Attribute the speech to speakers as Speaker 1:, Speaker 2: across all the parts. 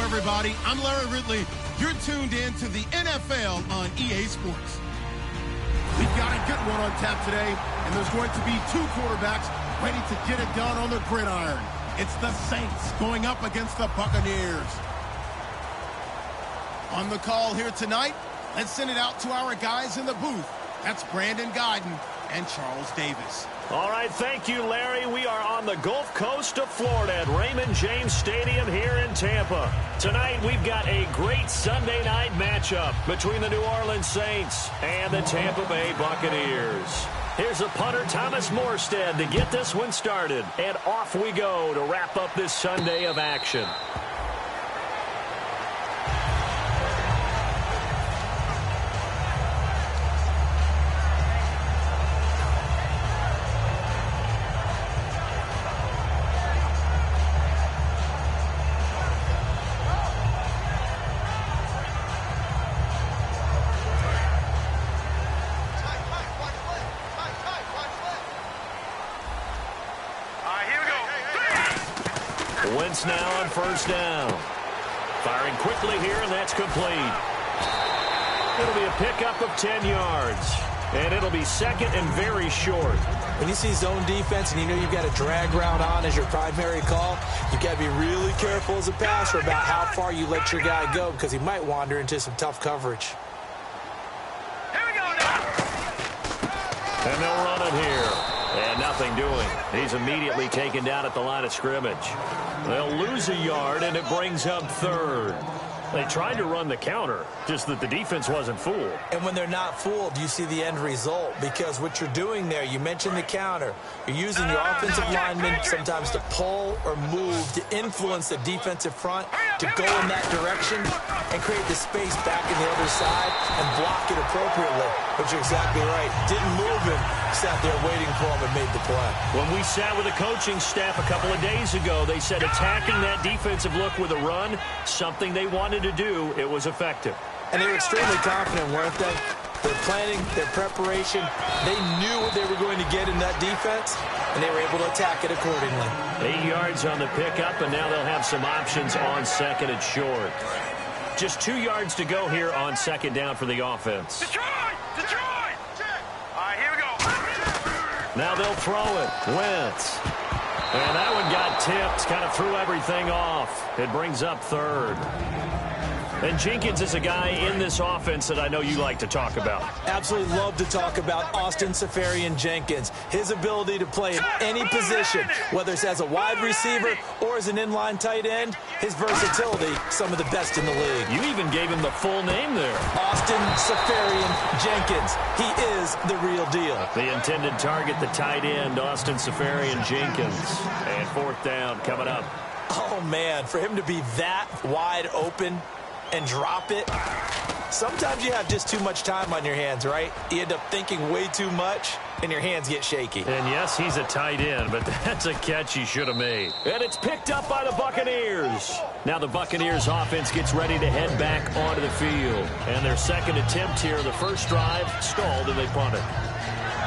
Speaker 1: Everybody, I'm Larry Ridley. You're tuned in to the NFL on EA Sports. We've got a good one on tap today, and there's going to be two quarterbacks ready to get it done on the gridiron. It's the Saints going up against the Buccaneers. On the call here tonight, let's send it out to our guys in the booth. That's Brandon Guyton and Charles Davis.
Speaker 2: All right, thank you, Larry. We are on the Gulf Coast of Florida at Raymond James Stadium here in Tampa. Tonight, we've got a great Sunday night matchup between the New Orleans Saints and the Tampa Bay Buccaneers. Here's a punter, Thomas Morstead, to get this one started. And off we go to wrap up this Sunday of action. Wentz now on first down. Firing quickly here, and that's complete. It'll be a pickup of 10 yards. And it'll be second and very short.
Speaker 3: When you see zone defense and you know you've got a drag route on as your primary call, you've got to be really careful as a passer about how far you let your guy go because he might wander into some tough coverage.
Speaker 2: Here we go now. And they'll run it here. And nothing doing. He's immediately taken down at the line of scrimmage. They'll lose a yard, and it brings up third. They tried to run the counter, just that the defense wasn't fooled.
Speaker 3: And when they're not fooled, you see the end result. Because what you're doing there, you mentioned the counter. You're using your offensive linemen sometimes to pull or move, to influence the defensive front, to go in that direction and create the space back in the other side and block it appropriately. But you're exactly right. Didn't move him, sat there waiting for him and made the play.
Speaker 2: When we sat with the coaching staff a couple of days ago, they said attacking that defensive look with a run, something they wanted to do, it was effective.
Speaker 3: And they were extremely confident, weren't they? Their planning, their preparation, they knew what they were going to get in that defense, and they were able to attack it accordingly.
Speaker 2: 8 yards on the pickup, and now they'll have some options on second and short. Just 2 yards to go here on second down for the offense.
Speaker 4: Detroit! Detroit! All right, here we go.
Speaker 2: Now they'll throw it. Wentz. And that one got tipped, kind of threw everything off. It brings up third. And Jenkins is a guy in this offense that I know you like to talk about.
Speaker 3: Absolutely love to talk about Austin Seferian-Jenkins. His ability to play in any position, whether it's as a wide receiver or as an inline tight end, his versatility, some of the best in the league.
Speaker 2: You even gave him the full name there.
Speaker 3: Austin Seferian-Jenkins. He is the real deal.
Speaker 2: The intended target, the tight end, Austin Seferian-Jenkins. And fourth down coming up.
Speaker 3: Oh, man, for him to be that wide open and drop it. Sometimes you have just too much time on your hands, right? You end up thinking way too much, and your hands get shaky.
Speaker 2: And yes, he's a tight end, but that's a catch he should have made. And it's picked up by the Buccaneers. Now the Buccaneers offense gets ready to head back onto the field. And their second attempt here, the first drive, stalled and they punted.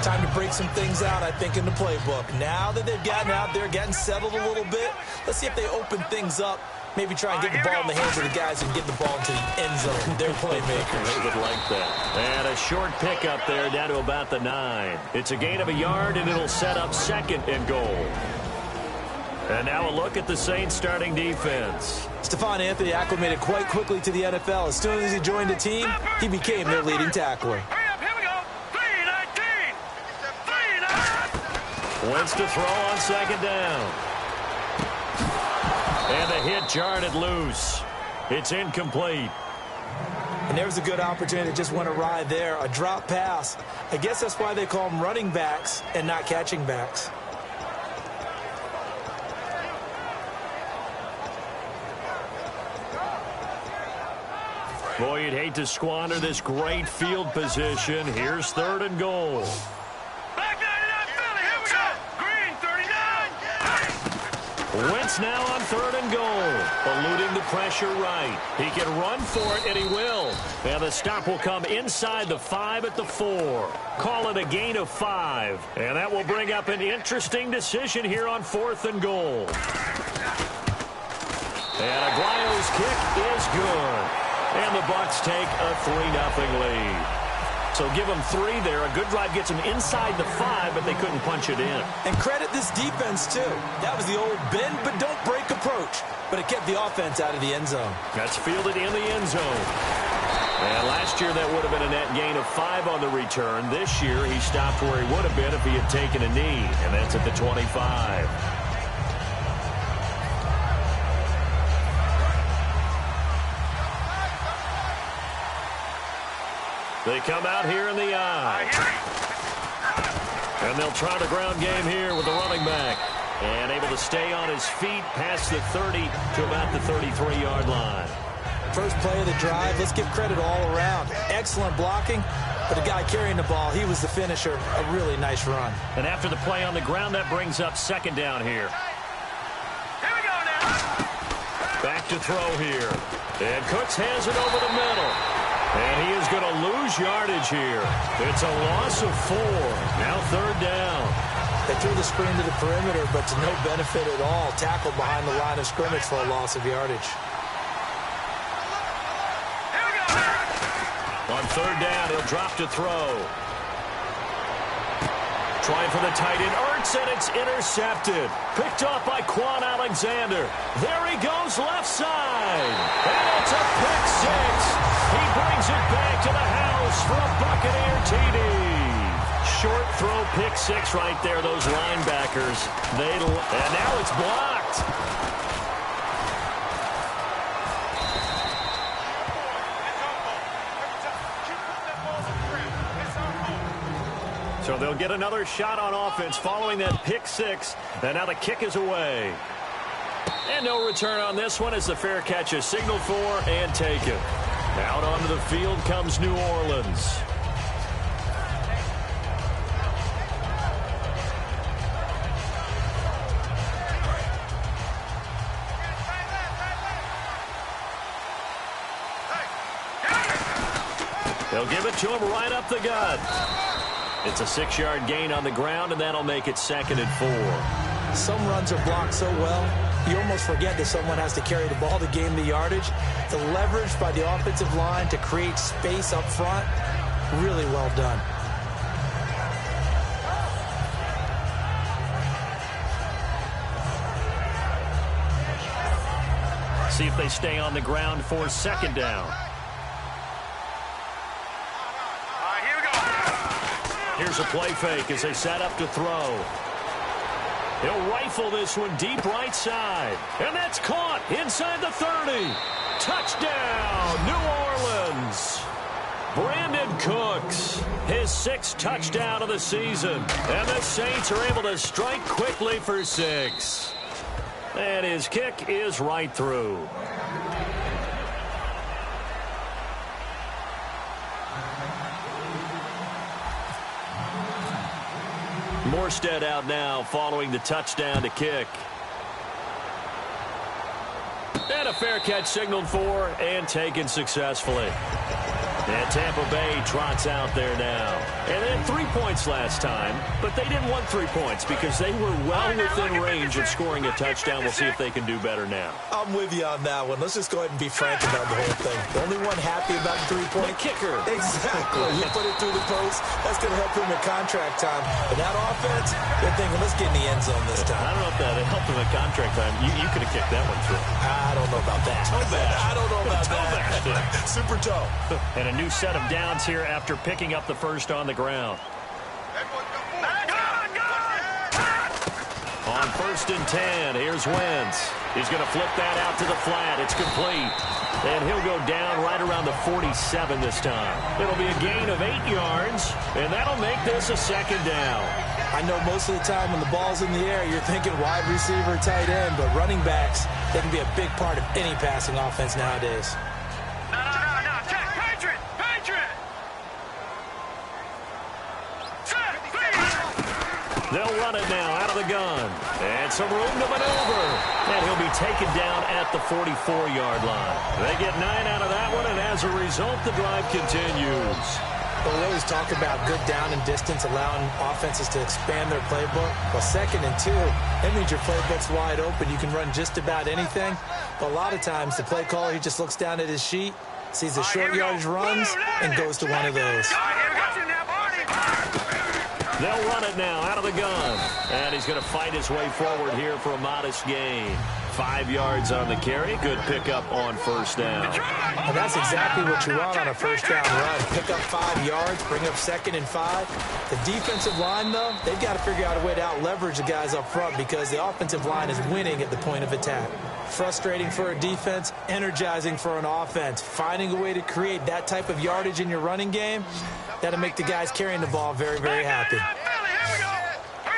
Speaker 3: Time to break some things out, I think, in the playbook. Now that they've gotten out there, getting settled a little bit, let's see if they open things up. Maybe try and get the ball in the hands of the guys and get the ball into the end zone. They're playmakers.
Speaker 2: They would like that. And a short pickup there down to about the 9. It's a gain of a yard, and it'll set up second and goal. And now a look at the Saints starting defense.
Speaker 3: Stephon Anthony acclimated quite quickly to the NFL. As soon as he joined the team, he became their leading tackler.
Speaker 4: Here we go. 3-19. 3-9.
Speaker 2: Wentz to throw on second down. And the hit jarred it loose. It's incomplete.
Speaker 3: And there's a good opportunity to just went a ride there, a drop pass. I guess that's why they call them running backs and not catching backs.
Speaker 2: Boy, you'd hate to squander this great field position. Here's 3rd and goal.
Speaker 4: Back 99 Philly, here we go. Green 39.
Speaker 2: Wentz now on 3rd and goal, eluding the pressure right. He can run for it, and he will. And the stop will come inside the 5 at the 4. Call it a gain of 5. And that will bring up an interesting decision here on 4th and goal. And Aguayo's kick is good. And the Bucs take a 3-0 lead. So give them 3 there. A good drive gets them inside the 5, but they couldn't punch it in.
Speaker 3: And credit this defense, too. That was the old bend but don't break approach. But it kept the offense out of the end zone.
Speaker 2: That's fielded in the end zone. And last year that would have been a net gain of 5 on the return. This year he stopped where he would have been if he had taken a knee. And that's at the 25. They come out here in the eye. And they'll try the ground game here with the running back. And able to stay on his feet past the 30 to about the 33-yard line.
Speaker 3: First play of the drive, let's give credit all around. Excellent blocking, but the guy carrying the ball, he was the finisher. A really nice run.
Speaker 2: And after the play on the ground, that brings up 2nd down here.
Speaker 4: Here we go now.
Speaker 2: Back to throw here. And Cooks has it over the middle. And he is going to lose yardage here. It's a loss of 4. Now 3rd down.
Speaker 3: They threw the screen to the perimeter, but to no benefit at all. Tackled behind the line of scrimmage for a loss of yardage.
Speaker 4: Here we go.
Speaker 2: On 3rd down, he'll drop to throw. Trying for the tight end. Ertz, and it's intercepted. Picked off by Quan Alexander. There he goes left side. And it's a pick 6. He brings it back to the house for a Buccaneer TD. Short throw, pick 6 right there, those linebackers. And now it's blocked. So they'll get another shot on offense following that pick 6. And now the kick is away. And no return on this one as the fair catch is signaled for and taken. Out onto the field comes New Orleans. They'll give it to him right up the gut. It's a 6-yard gain on the ground, and that'll make it 2nd and 4.
Speaker 3: Some runs are blocked so well, you almost forget that someone has to carry the ball to gain the yardage. The leverage by the offensive line to create space up front, really well done.
Speaker 2: See if they stay on the ground for 2nd down.
Speaker 4: Here we go.
Speaker 2: Here's a play fake as they set up to throw. He'll rifle this one deep right side. And that's caught inside the 30. Touchdown, New Orleans. Brandon Cooks, his 6th touchdown of the season. And the Saints are able to strike quickly for 6. And his kick is right through. Morstead out now following the touchdown to kick. And a fair catch signaled for and taken successfully. And Tampa Bay trots out there now. And they had 3 points last time, but they didn't want 3 points because they were well within range of scoring a touchdown. We'll see if they can do better now.
Speaker 3: I'm with you on that one. Let's just go ahead and be frank about the whole thing. The only one happy about the 3-point.
Speaker 2: The kicker.
Speaker 3: Exactly. You put it through the post. That's going to help him in contract time. But that offense, they're thinking, let's get in the end zone this time.
Speaker 2: I don't know if that helped him at contract time. You could have kicked that one through.
Speaker 3: I don't know about that. I don't know about that. Super toe.
Speaker 2: And a new set of downs here after picking up the first on the ground. On On 1st and 10, here's Wentz. He's going to flip that out to the flat. It's complete. And he'll go down right around the 47 this time. It'll be a gain of 8 yards, and that'll make this a 2nd down.
Speaker 3: I know most of the time when the ball's in the air, you're thinking wide receiver, tight end, but running backs, they can be a big part of any passing offense nowadays.
Speaker 4: No. Check. Patriot. Set.
Speaker 2: They'll run it now out of the gun. And some room to maneuver. And he'll be taken down at the 44-yard line. They get 9 out of that one, and as a result, the drive continues.
Speaker 3: But we always talk about good down and distance, allowing offenses to expand their playbook. Well, 2nd and 2, that means your playbook's wide open. You can run just about anything. But a lot of times, the play caller, he just looks down at his sheet, sees the short yardage runs, and goes to one of those.
Speaker 2: They'll run it now out of the gun. And he's going to fight his way forward here for a modest gain. 5 yards on the carry. Good pickup on 1st down.
Speaker 3: Well, that's exactly what you want on a 1st down run. Pick up 5 yards, bring up 2nd and 5. The defensive line, though, they've got to figure out a way to out-leverage the guys up front because the offensive line is winning at the point of attack. Frustrating for a defense, energizing for an offense. Finding a way to create that type of yardage in your running game, that'll make the guys carrying the ball very, very happy.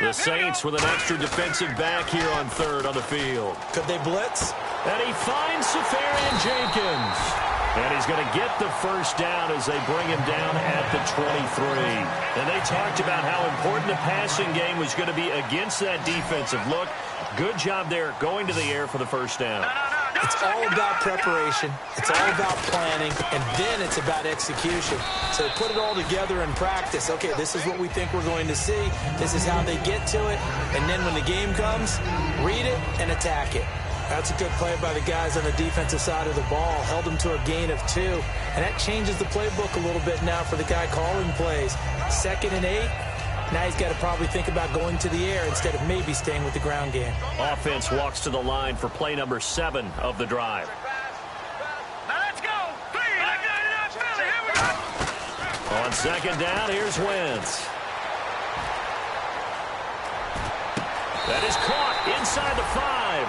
Speaker 2: The Saints with an extra defensive back here on 3rd on the field.
Speaker 3: Could they blitz?
Speaker 2: And he finds Safarian Jenkins. And he's going to get the 1st down as they bring him down at the 23. And they talked about how important the passing game was going to be against that defensive look. Good job there going to the air for the 1st down.
Speaker 3: It's all about preparation. It's all about planning. And then it's about execution. So put it all together in practice. Okay, this is what we think we're going to see. This is how they get to it. And then when the game comes, read it and attack it. That's a good play by the guys on the defensive side of the ball. Held them to a gain of 2. And that changes the playbook a little bit now for the guy calling plays. 2nd and 8. Now he's got to probably think about going to the air instead of maybe staying with the ground game.
Speaker 2: Offense walks to the line for play number 7 of the drive.
Speaker 4: Now let's go. Here we go.
Speaker 2: On 2nd down, here's Wentz. That is caught inside the 5.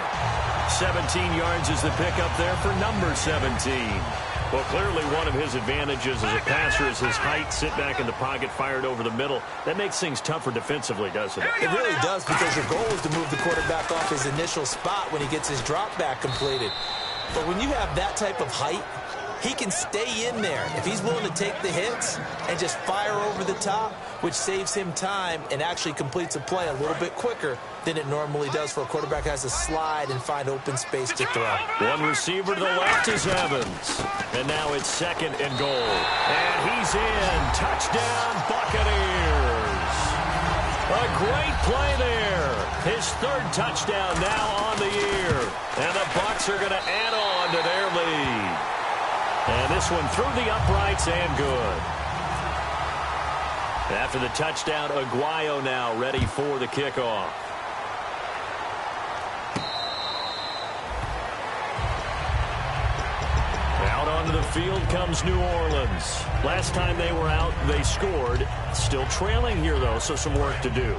Speaker 2: 17 yards is the pickup there for number 17. Well, clearly one of his advantages as a passer is his height. Sit back in the pocket, fired over the middle. That makes things tougher defensively, doesn't it?
Speaker 3: It really does, because your goal is to move the quarterback off his initial spot when he gets his drop back completed. But when you have that type of height, he can stay in there if he's willing to take the hits and just fire over the top, which saves him time and actually completes a play a little bit quicker than it normally does for a quarterback has to slide and find open space to throw.
Speaker 2: One receiver to the left is Evans. And now it's 2nd and goal. And he's in. Touchdown, Buccaneers. A great play there. His 3rd touchdown now on the year. And the Bucs are going to add on to their lead. And this one through the uprights and good. After the touchdown, Aguayo now ready for the kickoff. Out onto the field comes New Orleans. Last time they were out, they scored. Still trailing here, though, so some work to do.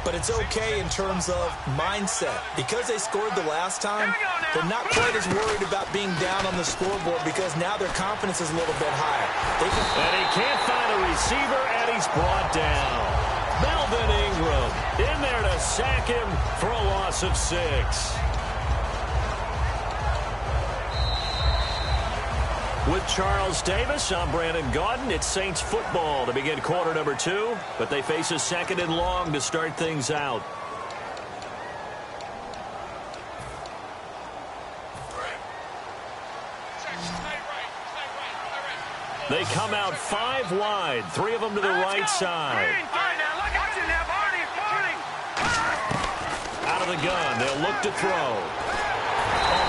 Speaker 3: But it's okay in terms of mindset. Because they scored the last time, they're not quite as worried about being down on the scoreboard because now their confidence is a little bit higher.
Speaker 2: And he can't find a receiver, and he's brought down. Melvin Ingram in there to sack him for a loss of 6. With Charles Davis, I'm Brandon Gaudin. It's Saints football to begin quarter number 2, but they face a 2nd and long to start things out. They come out 5 wide, 3 of them to the right side. Out of the gun, they'll look to throw.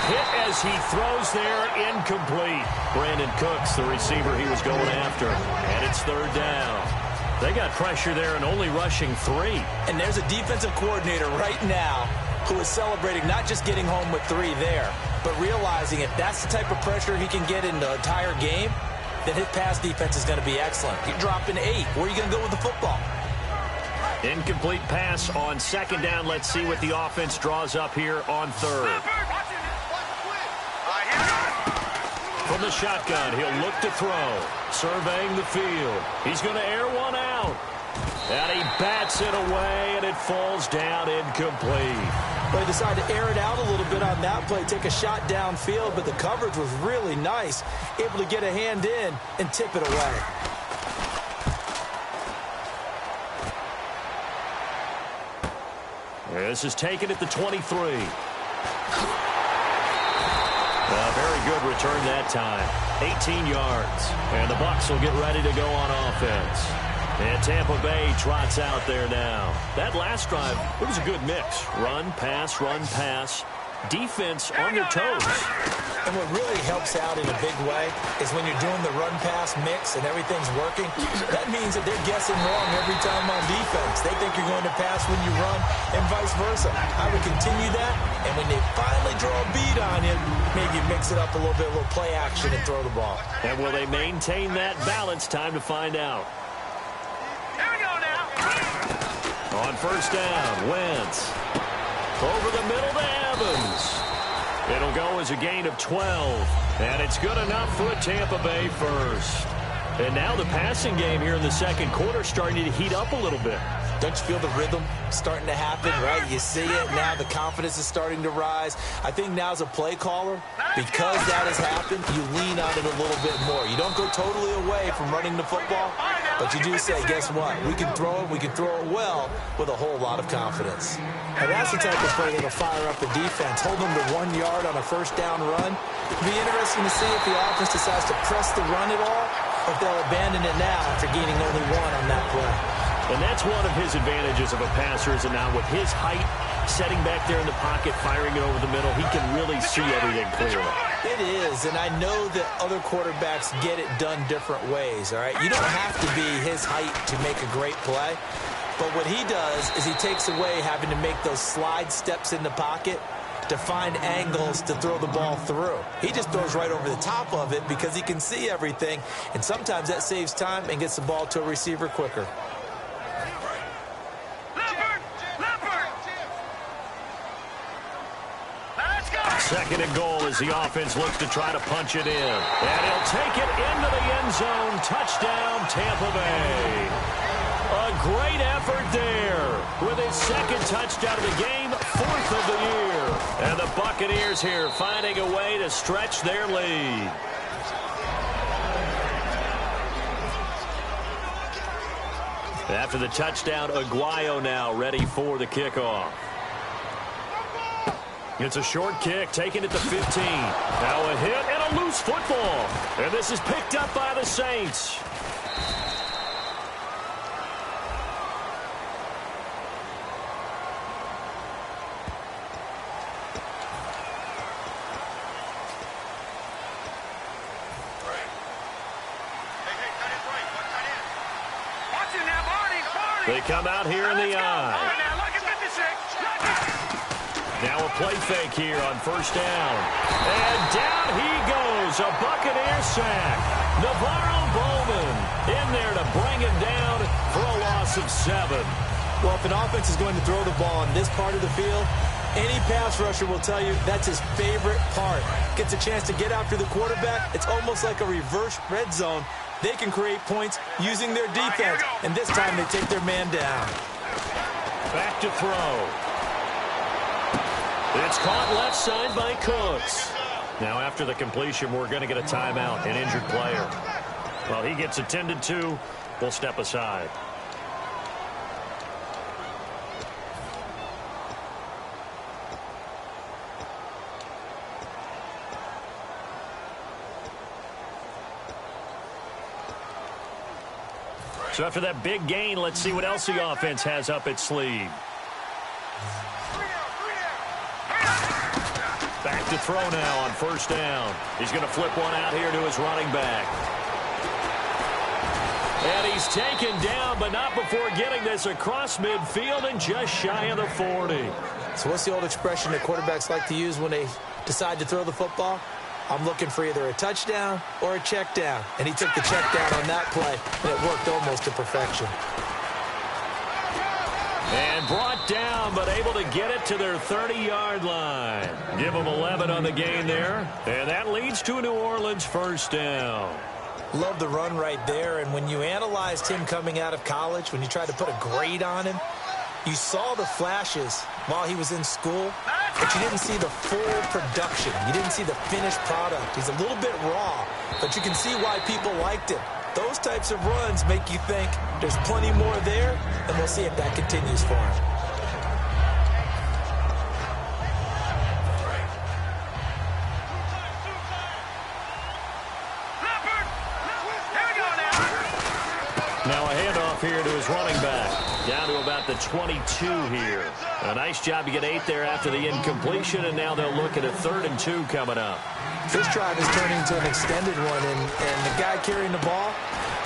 Speaker 2: Hit as he throws there, incomplete. Brandon Cooks, the receiver he was going after. And it's 3rd down. They got pressure there and only rushing 3.
Speaker 3: And there's a defensive coordinator right now who is celebrating not just getting home with 3 there, but realizing if that's the type of pressure he can get in the entire game, then his pass defense is going to be excellent. You're dropping 8. Where are you going to go with the football?
Speaker 2: Incomplete pass on second down. Let's see what the offense draws up here on third. From the shotgun, he'll look to throw. Surveying the field. He's going to air one out. And he bats it away, and it falls down incomplete.
Speaker 3: Well, he decided to air it out a little bit on that play, take a shot downfield, but the coverage was really nice. Able to get a hand in and tip it away.
Speaker 2: This is taken at the 23. A very good return that time. 18 yards. And the Bucs will get ready to go on offense. And Tampa Bay trots out there now. That last drive, it was a good mix. Run, pass. Defense on their toes.
Speaker 3: And what really helps out in a big way is when you're doing the run-pass mix and everything's working, that means that they're guessing wrong every time on defense. They think you're going to pass when you run and vice versa. I would continue that, and when they finally draw a beat on you, maybe mix it up a little bit, a little play action and throw the ball.
Speaker 2: And will they maintain that balance? Time to find out.
Speaker 4: Here we go now.
Speaker 2: On first down, Wentz. Over the middle to Evans. It'll go as a gain of 12. And it's good enough for a Tampa Bay first. And now the passing game here in the second quarter starting to heat up a little bit.
Speaker 3: Don't you feel the rhythm starting to happen, right? You see it. Now the confidence is starting to rise. I think now as a play caller, because that has happened, you lean on it a little bit more. You don't go totally away from running the football, but you do say, guess what? We can throw it. We can throw it well with a whole lot of confidence. And that's the type of play that'll fire up the defense. Hold them to 1 yard on a first down run. It'll be interesting to see if the offense decides to press the run at all, or if they'll abandon it now after gaining only one on that play.
Speaker 2: And that's one of his advantages of a passer, is now with his height, setting back there in the pocket, firing it over the middle, he can really see everything clearly.
Speaker 3: It is, and I know that other quarterbacks get it done different ways, all right? You don't have to be his height to make a great play, but what he does is he takes away having to make those slide steps in the pocket to find angles to throw the ball through. He just throws right over the top of it because he can see everything, and sometimes that saves time and gets the ball to a receiver quicker.
Speaker 2: Second and goal as the offense looks to try to punch it in. And he'll take it into the end zone. Touchdown, Tampa Bay. A great effort there with his second touchdown of the game, fourth of the year. And the Buccaneers here finding a way to stretch their lead. After the touchdown, Aguayo now ready for the kickoff. It's a short kick, taken at the 15. Now a hit and a loose football. And this is picked up by the Saints. They come out here in the eye. Now a play fake here on first down. And down he goes. A Buccaneer sack. Navarro Bowman in there to bring him down for a loss of 7.
Speaker 3: Well, if an offense is going to throw the ball on this part of the field, any pass rusher will tell you that's his favorite part. Gets a chance to get after the quarterback. It's almost like a reverse red zone. They can create points using their defense, and this time they take their man down.
Speaker 2: Back to throw. It's caught left side by Cooks. Now after the completion, we're going to get a timeout, an injured player. While he gets attended to, we'll step aside. So after that big gain, let's see what else the offense has up its sleeve. Back to throw now on first down. He's going to flip one out here to his running back. And he's taken down, but not before getting this across midfield and just shy of the 40.
Speaker 3: So what's the old expression that quarterbacks like to use when they decide to throw the football? I'm looking for either a touchdown or a check down. And he took the check down on that play, and it worked almost to perfection.
Speaker 2: And brought down, but able to get it to their 30-yard line. Give them 11 on the gain there. And that leads to a New Orleans first down.
Speaker 3: Love the run right there. And when you analyzed him coming out of college, when you tried to put a grade on him, you saw the flashes while he was in school, but you didn't see the full production. You didn't see the finished product. He's a little bit raw, but you can see why people liked him. Those types of runs make you think there's plenty more there, and we'll see if that continues for him.
Speaker 2: Now a handoff here to his running back. Down to about the 22 here. A nice job to get 8 there after the incompletion, and now they'll look at a 3rd and 2 coming up.
Speaker 3: This drive is turning into an extended one, and the guy carrying the ball,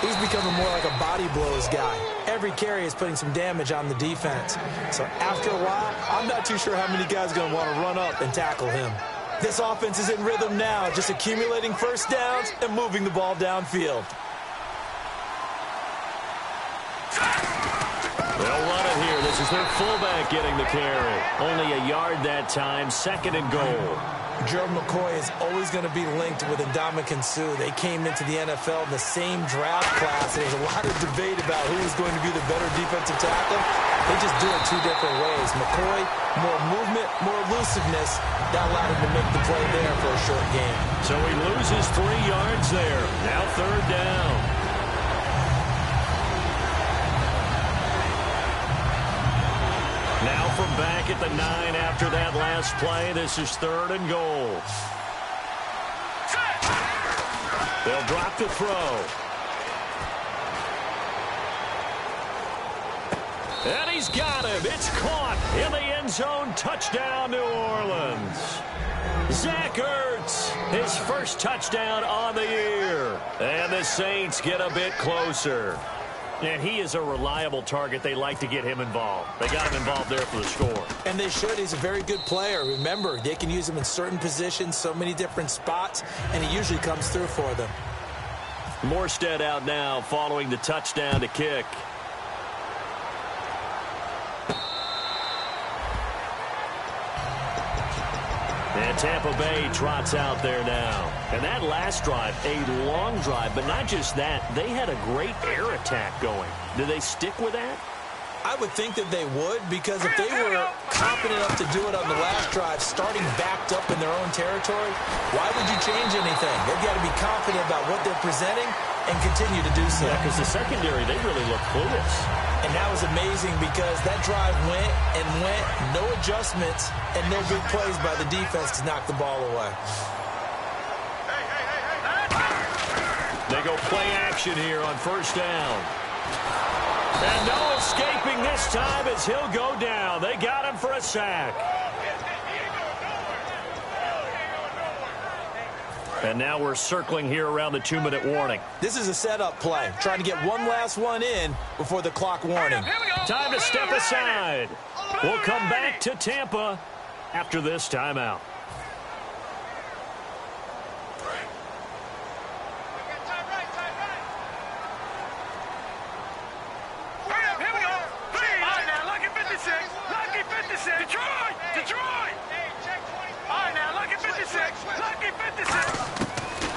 Speaker 3: he's becoming more like a body blows guy. Every carry is putting some damage on the defense. So after a while, I'm not too sure how many guys are going to want to run up and tackle him. This offense is in rhythm now, just accumulating first downs and moving the ball downfield.
Speaker 2: They'll run it here. This is their fullback getting the carry. Only a yard that time, 2nd and goal.
Speaker 3: Gerald McCoy is always going to be linked with Ndamukong Suh. They came into the NFL in the same draft class. There's a lot of debate about who is going to be the better defensive tackle. They just do it 2 different ways. McCoy, more movement, more elusiveness. That allowed him to make the play there for a short game.
Speaker 2: So he loses 3 yards there. Now 3rd down. Now from back at the 9 after that last play, this is 3rd and goal. They'll drop the throw. And he's got him. It's caught in the end zone. Touchdown, New Orleans. Zach Ertz, his first touchdown on the year. And the Saints get a bit closer. And he is a reliable target. They like to get him involved. They got him involved there for the score.
Speaker 3: And they should. He's a very good player. Remember, they can use him in certain positions, so many different spots, and he usually comes through for them.
Speaker 2: Morstead out now following the touchdown to kick. And Tampa Bay trots out there now. And that last drive, a long drive, but not just that. They had a great air attack going. Do they stick with that?
Speaker 3: I would think that they would, because if they were confident enough to do it on the last drive, starting backed up in their own territory, why would you change anything? They've got to be confident about what they're presenting and continue to do so.
Speaker 2: Yeah, because the secondary, they really look clueless.
Speaker 3: And that was amazing because that drive went and went, no adjustments, and no big plays by the defense to knock the ball away.
Speaker 2: They go play action here on 1st down. And no escaping this time as he'll go down. They got him for a sack. And now we're circling here around the 2-minute warning.
Speaker 3: This is a setup play, trying to get one last one in before the clock warning.
Speaker 2: Time to step aside. We'll come back to Tampa after this timeout.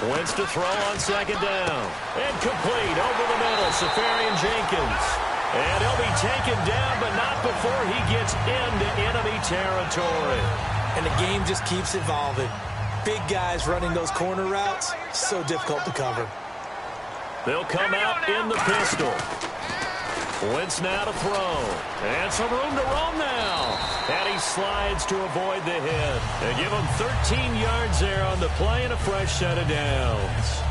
Speaker 2: Wentz to throw on 2nd down. And complete over the middle. Safarian Jenkins. And he'll be taken down, but not before he gets into enemy territory.
Speaker 3: And the game just keeps evolving. Big guys running those corner routes, so difficult to cover.
Speaker 2: They'll come out in the pistol. Wentz now to throw. And some room to roam now. And he slides to avoid the hit. They give him 13 yards there on the play and a fresh set of downs.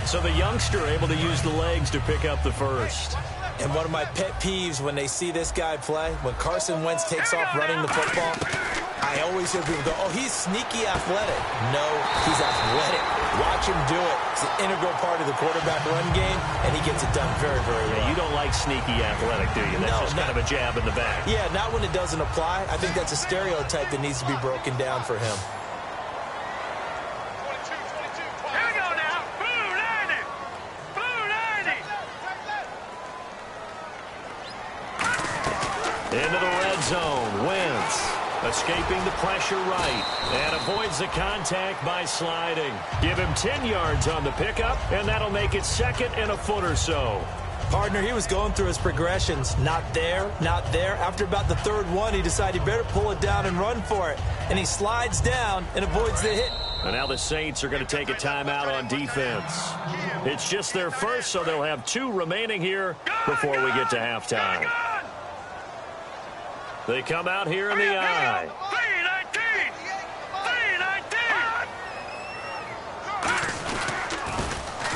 Speaker 2: So the youngster able to use the legs to pick up the first.
Speaker 3: And one of my pet peeves when they see this guy play, when Carson Wentz takes off running the football, I always hear people go, oh, he's sneaky athletic. No, he's athletic. Watch him do it. It's an integral part of the quarterback run game, and he gets it done very, very well.
Speaker 2: Yeah, you don't like sneaky athletic, do you? That's just kind of a jab in the back.
Speaker 3: Yeah, not when it doesn't apply. I think that's a stereotype that needs to be broken down for him.
Speaker 2: Into the red zone. Wentz escaping the pressure right and avoids the contact by sliding. Give him 10 yards on the pickup, and that'll make it 2nd and a foot or so.
Speaker 3: Partner, he was going through his progressions. Not there, not there. After about the 3rd one, he decided he better pull it down and run for it. And he slides down and avoids the hit.
Speaker 2: And now the Saints are going to take a timeout on defense. It's just their first, so they'll have 2 remaining here before we get to halftime. They come out here in the I.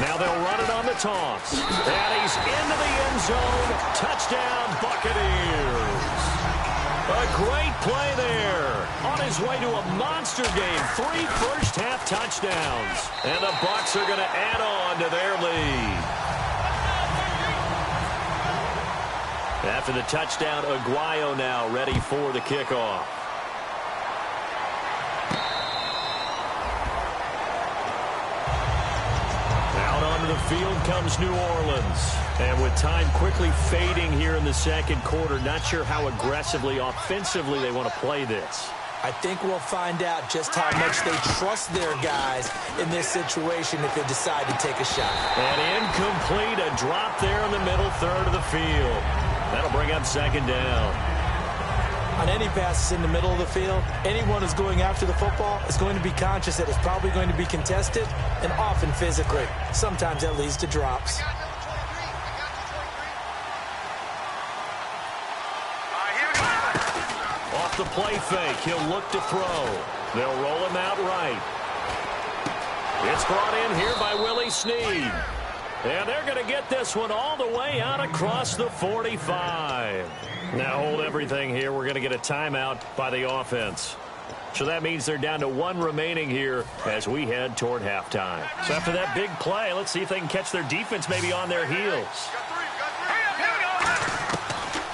Speaker 2: Now they'll run it on the toss. And he's into the end zone. Touchdown, Buccaneers. A great play there. On his way to a monster game. 3 first-half touchdowns. And the Bucs are going to add on to their lead. After the touchdown, Aguayo now ready for the kickoff. Out onto the field comes New Orleans. And with time quickly fading here in the 2nd quarter, not sure how aggressively, offensively they want to play this.
Speaker 3: I think we'll find out just how much they trust their guys in this situation if they decide to take a shot.
Speaker 2: And incomplete, a drop there in the middle 3rd of the field. That'll bring up 2nd down.
Speaker 3: On any passes in the middle of the field, anyone who's going after the football is going to be conscious that it's probably going to be contested and often physically. Sometimes that leads to drops.
Speaker 2: Off the play fake, he'll look to throw. They'll roll him out right. It's brought in here by Willie Snead. And they're going to get this one all the way out across the 45. Now hold everything here. We're going to get a timeout by the offense. So that means they're down to 1 remaining here as we head toward halftime. So after that big play, let's see if they can catch their defense maybe on their heels.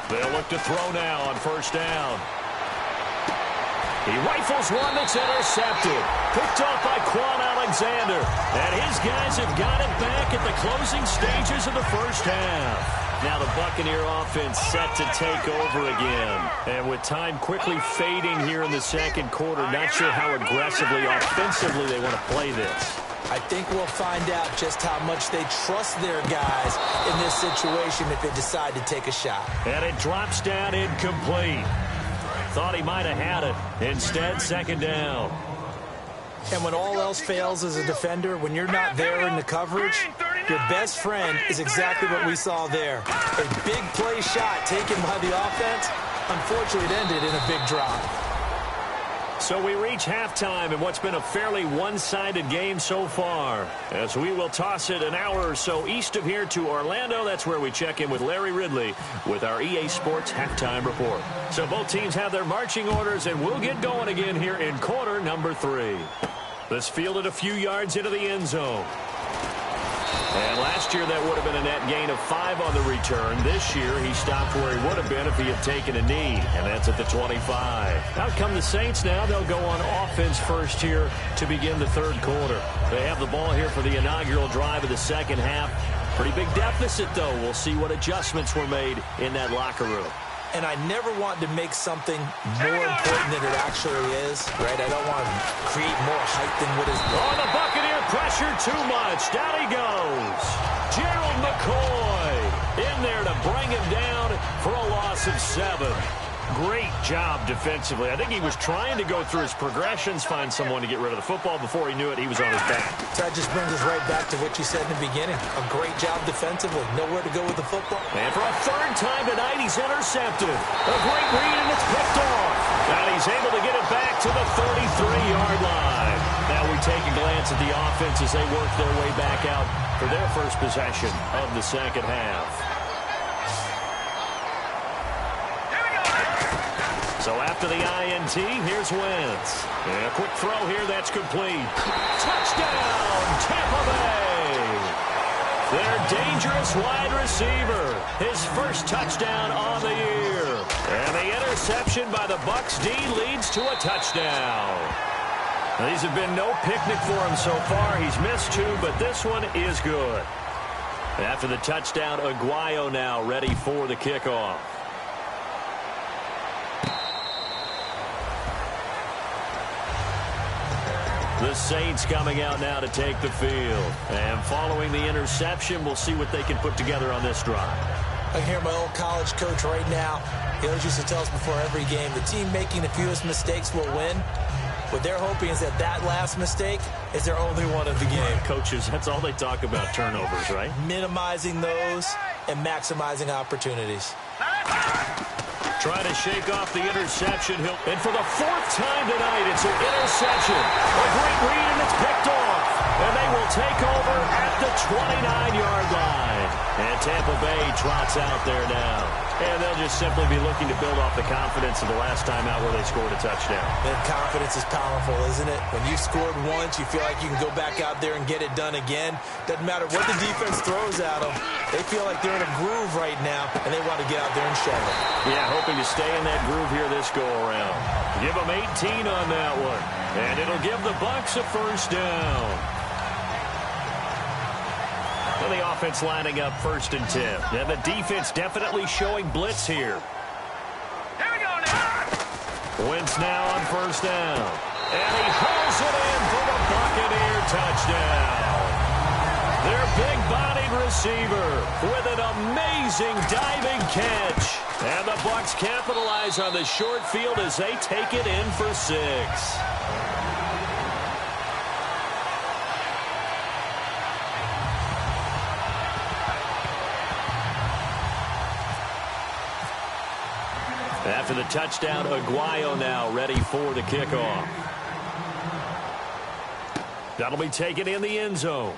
Speaker 2: They'll look to throw now on 1st down. He rifles one that's intercepted. Picked off by Quan Alexander. And his guys have got it back at the closing stages of the 1st half. Now the Buccaneer offense set to take over again. And with time quickly fading here in the 2nd quarter, not sure how aggressively, offensively they want to play this.
Speaker 3: I think we'll find out just how much they trust their guys in this situation if they decide to take a shot.
Speaker 2: And it drops down incomplete. Thought he might have had it. Instead, 2nd down.
Speaker 3: And when all else fails as a defender, when you're not there in the coverage, your best friend is exactly what we saw there. A big play shot taken by the offense. Unfortunately, it ended in a big drop.
Speaker 2: So we reach halftime in what's been a fairly one-sided game so far. As we will toss it an hour or so east of here to Orlando. That's where we check in with Larry Ridley with our EA Sports Halftime Report. So both teams have their marching orders, and we'll get going again here in quarter number 3. This fielded a few yards into the end zone. And last year that would have been a net gain of 5 on the return. This year he stopped where he would have been if he had taken a knee, and that's at the 25. Out come the Saints now. They'll go on offense first here to begin the 3rd quarter. They have the ball here for the inaugural drive of the 2nd half. Pretty big deficit, though. We'll see what adjustments were made in that locker room.
Speaker 3: And I never want to make something more important than it actually is, right? I don't want to create more hype than what is.
Speaker 2: Oh, the Buccaneer pressure too much. Down he goes. Gerald McCoy in there to bring him down for a loss of 7. Great job defensively. I think he was trying to go through his progressions, find someone to get rid of the football. Before he knew it, he was on his back.
Speaker 3: So that just brings us right back to what you said in the beginning. A great job defensively. Nowhere to go with the football.
Speaker 2: And for a 3rd time tonight, he's intercepted. A great read, and it's picked off. And he's able to get it back to the 33-yard line. Now we take a glance at the offense as they work their way back out for their first possession of the 2nd half. So after the INT, here's Wentz. And a quick throw here, that's complete. Touchdown, Tampa Bay! Their dangerous wide receiver. His first touchdown on the year. And the interception by the Bucs D leads to a touchdown. Now, these have been no picnic for him so far. He's missed 2, but this one is good. After the touchdown, Aguayo now ready for the kickoff. The Saints coming out now to take the field. And following the interception, we'll see what they can put together on this drive.
Speaker 3: I can hear my old college coach right now. He always used to tell us before every game, the team making the fewest mistakes will win. What they're hoping is that last mistake is their only one of the game.
Speaker 2: Coaches, that's all they talk about, turnovers, right?
Speaker 3: Minimizing those and maximizing opportunities.
Speaker 2: Trying to shake off the interception. And for the fourth time tonight, it's an interception. A great read, and it's picked off. And they will take over at the 29-yard line. And Tampa Bay trots out there now. And they'll just simply be looking to build off the confidence of the last time out where they scored a touchdown.
Speaker 3: And confidence is powerful, isn't it? When you scored once, you feel like you can go back out there and get it done again. Doesn't matter what the defense throws at them. They feel like they're in a groove right now, and they want to get out there and show it.
Speaker 2: Yeah, hoping to stay in that groove here this go-around. Give them 18 on that one. And it'll give the Bucs a first down. And the offense lining up 1st and 10. And the defense definitely showing blitz here.
Speaker 4: Here we go now.
Speaker 2: Wentz now on 1st down. And he hauls it in for the Buccaneer touchdown. Their big-bodied receiver with an amazing diving catch. And the Bucs capitalize on the short field as they take it in for 6. After the touchdown, Aguayo now ready for the kickoff. That'll be taken in the end zone.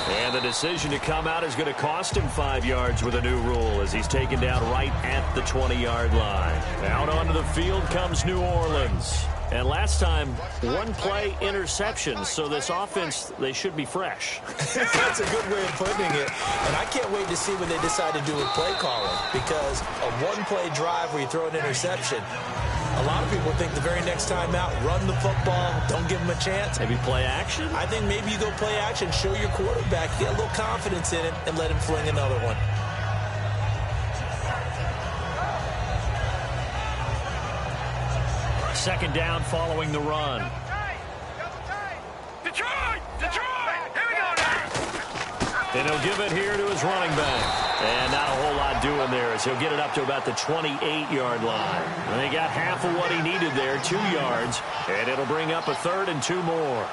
Speaker 2: And the decision to come out is going to cost him 5 yards with a new rule as he's taken down right at the 20-yard line. Out onto the field comes New Orleans. And last time, one-play interception, so this offense, they should be fresh.
Speaker 3: That's a good way of putting it. And I can't wait to see what they decide to do with play calling, because a one-play drive where you throw an interception, a lot of people think the very next time out, run the football, don't give them a chance.
Speaker 2: Maybe play action?
Speaker 3: I think maybe you go play action, show your quarterback, get a little confidence in him, and let him fling another one.
Speaker 2: Second down following the run.
Speaker 4: Detroit! Detroit! Here we go now.
Speaker 2: And he'll give it here to his running back. And not a whole lot doing there as he'll get it up to about the 28-yard line. And they got half of what he needed there, 2 yards. And it'll bring up a 3rd and 2 more.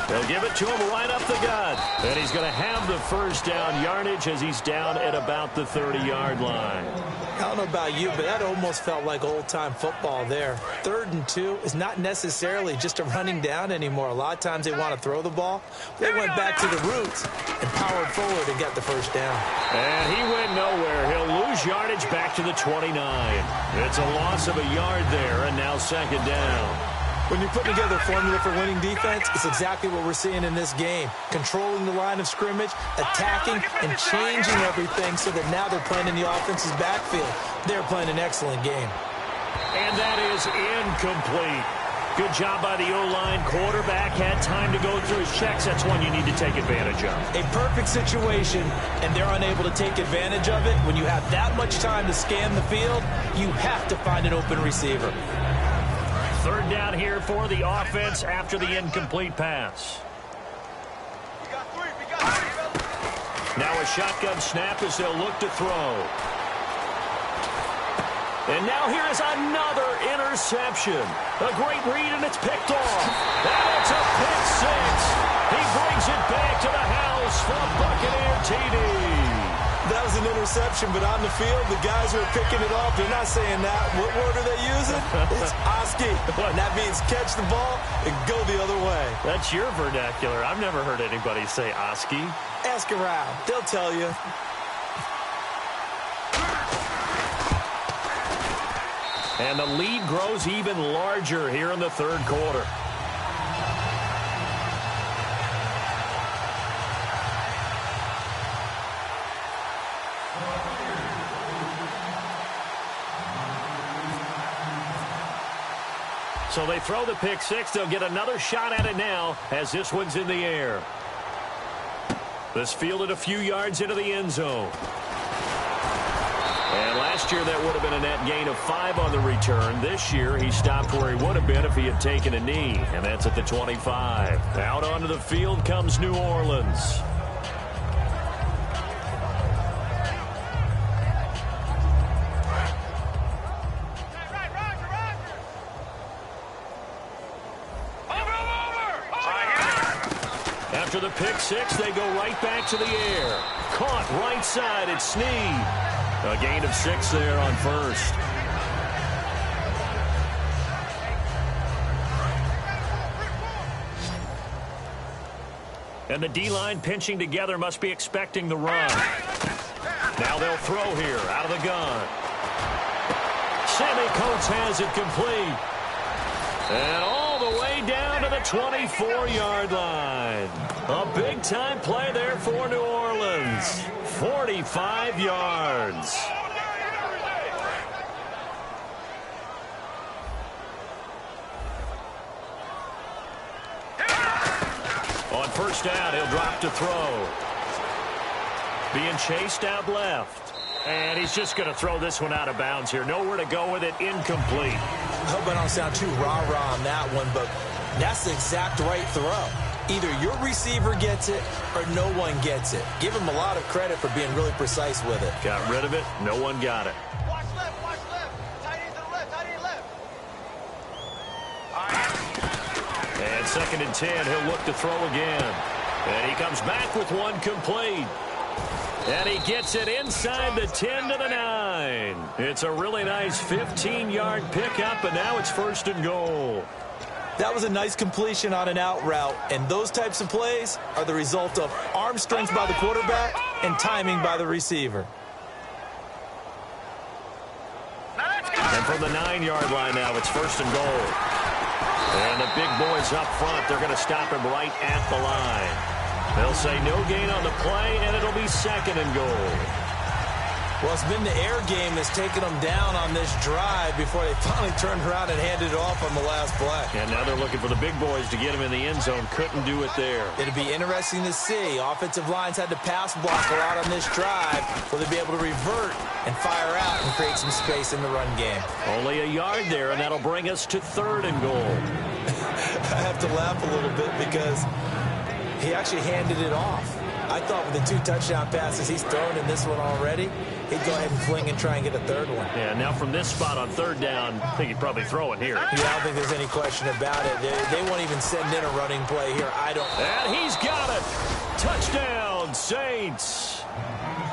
Speaker 2: They'll give it to him right up the gut. And he's going to have the first down yardage as he's down at about the 30-yard line.
Speaker 3: I don't know about you, but that almost felt like old-time football there. 3rd and 2 is not necessarily just a running down anymore. A lot of times they want to throw the ball. They went back to the roots and powered forward and got the first down.
Speaker 2: And he went nowhere. He'll lose yardage back to the 29. It's a loss of a yard there, and now 2nd down.
Speaker 3: When you're putting together a formula for winning defense, it's exactly what we're seeing in this game. Controlling the line of scrimmage, attacking, and changing everything so that now they're playing in the offense's backfield. They're playing an excellent game.
Speaker 2: And that is incomplete. Good job by the O-line. Quarterback had time to go through his checks. That's one you need to take advantage of.
Speaker 3: A perfect situation, and they're unable to take advantage of it. When you have that much time to scan the field, you have to find an open receiver.
Speaker 2: 3rd down here for the offense after the incomplete pass. Now a shotgun snap as they'll look to throw. And now here is another interception. A great read, and it's picked off. And it's a pick 6. He brings it back to the house for a Buccaneer TD.
Speaker 3: That was an interception, but on the field, the guys who are picking it off, they're not saying that. What word are they using? It's Oski. And that means catch the ball and go the other way.
Speaker 2: That's your vernacular. I've never heard anybody say Oski.
Speaker 3: Ask around. They'll tell you.
Speaker 2: And the lead grows even larger here in the 3rd quarter. So they throw the pick six. They'll get another shot at it now as this one's in the air. This fielded a few yards into the end zone. And last year, that would have been a net gain of 5 on the return. This year, he stopped where he would have been if he had taken a knee, and that's at the 25. Out onto the field comes New Orleans. After the pick six, they go right back to the air. Caught right side, it's Snead. A gain of 6 there on first. And the D-line pinching together must be expecting the run. Now they'll throw here out of the gun. Sammy Coates has it complete. And all the way down to the 24-yard line. A big-time play there for New Orleans. 45 yards. On first down, he'll drop to throw. Being chased out left. And he's just going to throw this one out of bounds here. Nowhere to go with it. Incomplete.
Speaker 3: I hope I don't sound too rah-rah on that one, but that's the exact right throw. Either your receiver gets it or no one gets it. Give him a lot of credit for being really precise with it.
Speaker 2: Got rid of it. No one got it.
Speaker 4: Watch left, watch left. Tight end to the left, tight end left.
Speaker 2: And 2nd and 10, he'll look to throw again. And he comes back with one complete. And he gets it inside the 10 to the 9. It's a really nice 15-yard pickup, and now it's 1st and goal.
Speaker 3: That was a nice completion on an out route, and those types of plays are the result of arm strength by the quarterback and timing by the receiver.
Speaker 2: And from the 9-yard line now, it's 1st and goal. And the big boys up front, they're going to stop him right at the line. They'll say no gain on the play, and it'll be 2nd and goal.
Speaker 3: Well, it's been the air game that's taken them down on this drive before they finally turned around and handed it off on the last play.
Speaker 2: And now they're looking for the big boys to get him in the end zone. Couldn't do it there.
Speaker 3: It'll be interesting to see. Offensive lines had to pass block a lot on this drive. Will they be able to revert and fire out and create some space in the run game?
Speaker 2: Only a yard there, and that'll bring us to 3rd and goal.
Speaker 3: I have to laugh a little bit because he actually handed it off. I thought with the 2 touchdown passes he's thrown in this one already, he'd go ahead and fling and try and get a 3rd one.
Speaker 2: Yeah, now from this spot on 3rd down, I think he'd probably throw it here.
Speaker 3: Yeah, I don't think there's any question about it. They won't even send in a running play here.
Speaker 2: And he's got it. Touchdown, Saints.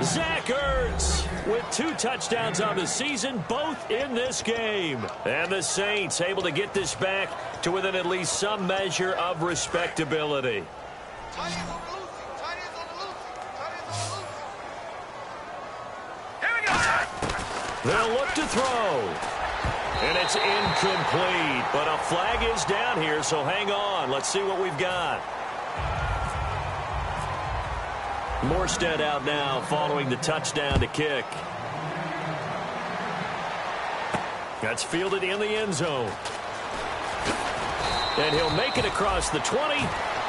Speaker 2: Zach Ertz with 2 touchdowns on the season, both in this game. And the Saints able to get this back to within at least some measure of respectability. They'll look to throw. And it's incomplete. But a flag is down here, so hang on. Let's see what we've got. Morstead out now following the touchdown to kick. That's fielded in the end zone. And he'll make it across the 20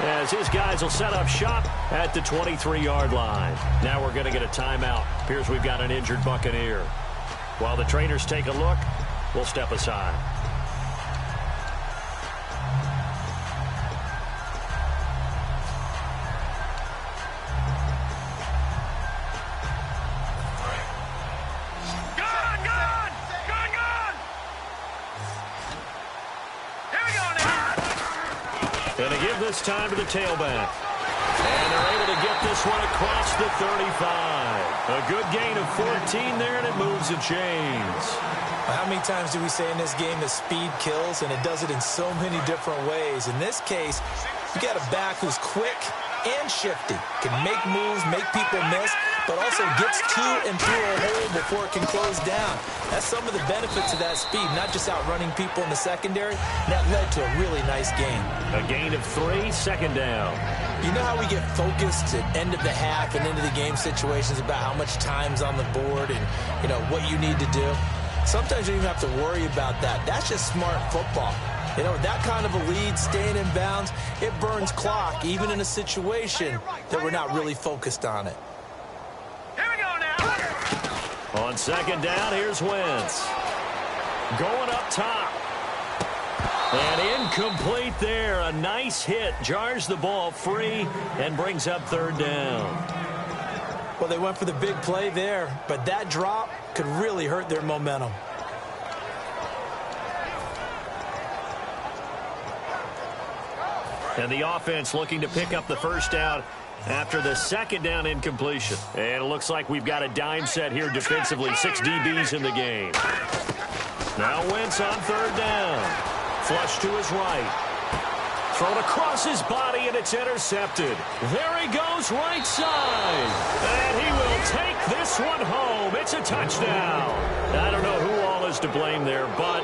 Speaker 2: as his guys will set up shop at the 23-yard line. Now we're going to get a timeout. Appears we've got an injured Buccaneer. While the trainers take a look, we'll step aside. And to give this time to the tailback. And they're able to get this one across the 35. A good gain of 14 there, and it moves the chains.
Speaker 3: How many times do we say in this game that speed kills, and it does it in so many different ways? In this case, you got a back who's quick and shifty, can make moves, make people miss, but also gets to and through a hole before it can close down. That's some of the benefits of that speed, not just outrunning people in the secondary. That led to a really nice gain.
Speaker 2: A gain of 3, 2nd down.
Speaker 3: You know how we get focused at end of the half and into the game situations about how much time's on the board and, you know, what you need to do? Sometimes you don't even have to worry about that. That's just smart football. You know, that kind of a lead, staying in bounds, it burns clock, even in a situation that we're not really focused on it.
Speaker 4: Here we go now.
Speaker 2: On second down, here's Wentz. Going up top. And incomplete there. A nice hit. Jars the ball free and brings up third down.
Speaker 3: Well, they went for the big play there, but that drop could really hurt their momentum.
Speaker 2: And the offense looking to pick up the first down after the second down incompletion. And it looks like we've got a dime set here defensively. 6 DBs in the game. Now Wentz on third down. Flush to his right. Thrown across his body, and it's intercepted. There he goes, right side. And he will take this one home. It's a touchdown. I don't know who all is to blame there, but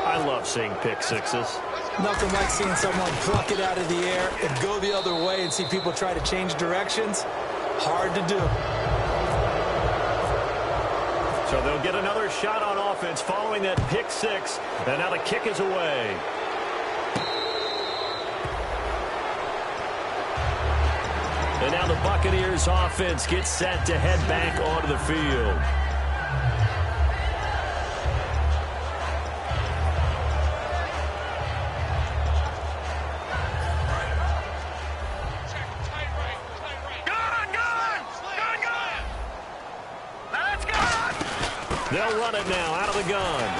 Speaker 2: I love seeing pick sixes.
Speaker 3: Nothing like seeing someone pluck it out of the air and go the other way and see people try to change directions. Hard to do.
Speaker 2: So they'll get another shot on offense following that pick six. And now the kick is away. And now the Buccaneers offense gets set to head back onto the field. They'll run it now out of the gun.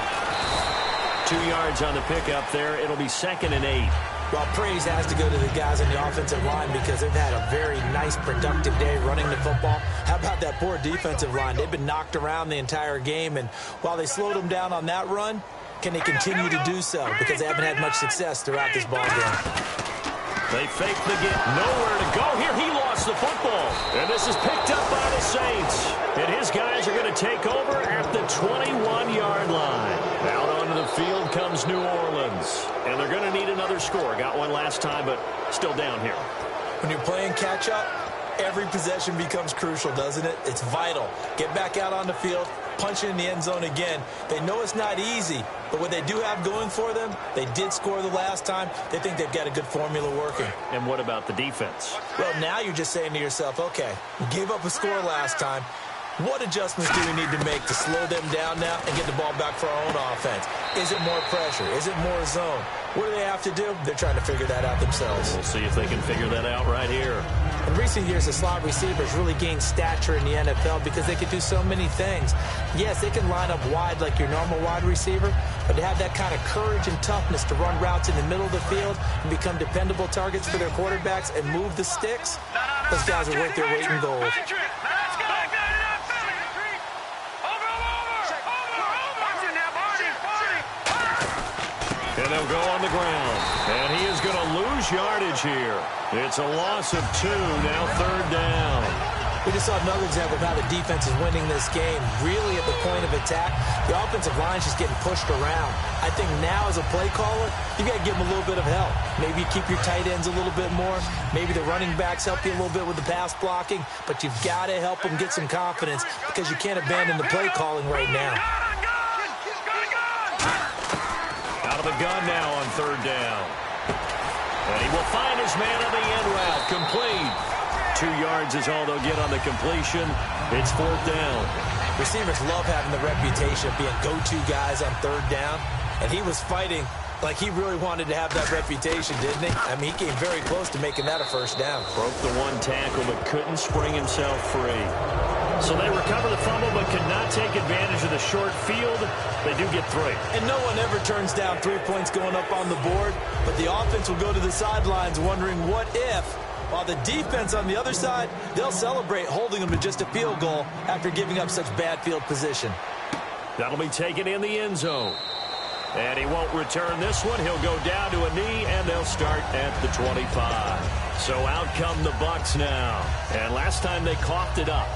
Speaker 2: 2 yards on the pickup there. It'll be 2nd and 8.
Speaker 3: Well, praise has to go to the guys on the offensive line because they've had a very nice, productive day running the football. How about that poor defensive line? They've been knocked around the entire game, and while they slowed them down on that run, can they continue to do so? Because they haven't had much success throughout this ball game.
Speaker 2: They fake the get. Nowhere to go here. He lost the football. And this is picked up by the Saints. And his guys are going to take over at the 21-yard line. Out onto the field comes New Orleans. And they're going to need another score. Got one last time, but still down here.
Speaker 3: When you're playing catch-up, every possession becomes crucial, doesn't it? It's vital. Get back out on the field, punch it in the end zone again. They know it's not easy, but what they do have going for them, they did score the last time. They think they've got a good formula working.
Speaker 2: And what about the defense?
Speaker 3: Well, now you're just saying to yourself, okay, we gave up a score last time. What adjustments do we need to make to slow them down now and get the ball back for our own offense? Is it more pressure? Is it more zone? What do they have to do? They're trying to figure that out themselves.
Speaker 2: We'll see if they can figure that out right here.
Speaker 3: In recent years, the slot receivers really gained stature in the NFL because they can do so many things. Yes, they can line up wide like your normal wide receiver, but to have that kind of courage and toughness to run routes in the middle of the field and become dependable targets for their quarterbacks and move the sticks, those guys are worth their weight in gold.
Speaker 2: And they'll go on the ground. And he is going to lose yardage here. It's a loss of 2, now 3rd down.
Speaker 3: We just saw another example of how the defense is winning this game. Really at the point of attack, the offensive line is just getting pushed around. I think now as a play caller, you got to give them a little bit of help. Maybe you keep your tight ends a little bit more. Maybe the running backs help you a little bit with the pass blocking. But you've got to help them get some confidence because you can't abandon the play calling right now.
Speaker 2: Out of the gun now on 3rd down. And he will find his man on the end route. Complete. 2 yards is all they'll get on the completion. It's 4th down.
Speaker 3: Receivers love having the reputation of being go-to guys on 3rd down. And he was fighting like he really wanted to have that reputation, didn't he? I mean, he came very close to making that a 1st down.
Speaker 2: Broke the 1 tackle, but couldn't spring himself free. So they recover the fumble, but could not take advantage of the short field. They do get 3.
Speaker 3: And no one ever turns down 3 points going up on the board, but the offense will go to the sidelines wondering what if, while the defense on the other side, they'll celebrate holding them to just a field goal after giving up such bad field position.
Speaker 2: That'll be taken in the end zone. And he won't return this one. He'll go down to a knee, and they'll start at the 25. So out come the Bucs now. And last time they coughed it up.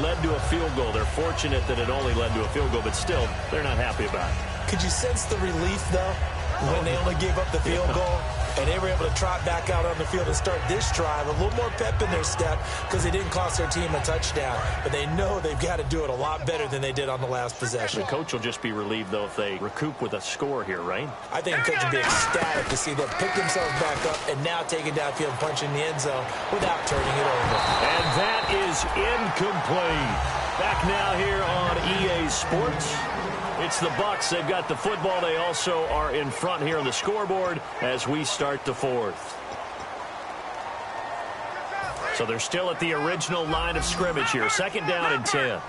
Speaker 2: Led to a field goal. They're fortunate that it only led to a field goal, but still, they're not happy about it.
Speaker 3: Could you sense the relief, though? when they only gave up the field goal, and they were able to trot back out on the field and start this drive. A little more pep in their step because they didn't cost their team a touchdown. But they know they've got to do it a lot better than they did on the last possession.
Speaker 2: The coach will just be relieved, though, if they recoup with a score here, right?
Speaker 3: I think the coach will be ecstatic to see them pick themselves back up and now take it downfield and punch in the end zone without turning it over.
Speaker 2: And that is incomplete. Back now here on EA Sports. It's the Bucs. They've got the football. They also are in front here on the scoreboard as we start the fourth. So they're still at the original line of scrimmage here. 2nd down and 10.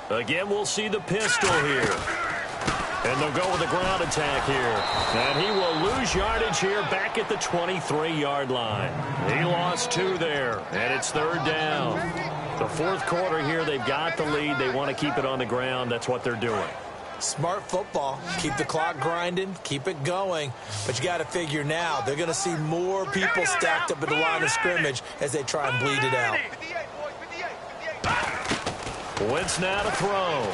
Speaker 2: Again, we'll see the pistol here. And they'll go with a ground attack here. And he will lose yardage here back at the 23-yard line. He lost 2 there, and it's 3rd down. The 4th quarter here, they've got the lead. They want to keep it on the ground. That's what they're doing.
Speaker 3: Smart football. Keep the clock grinding. Keep it going. But you got to figure now, they're going to see more people stacked up at the line of scrimmage as they try and bleed it out.
Speaker 2: Wentz now to throw.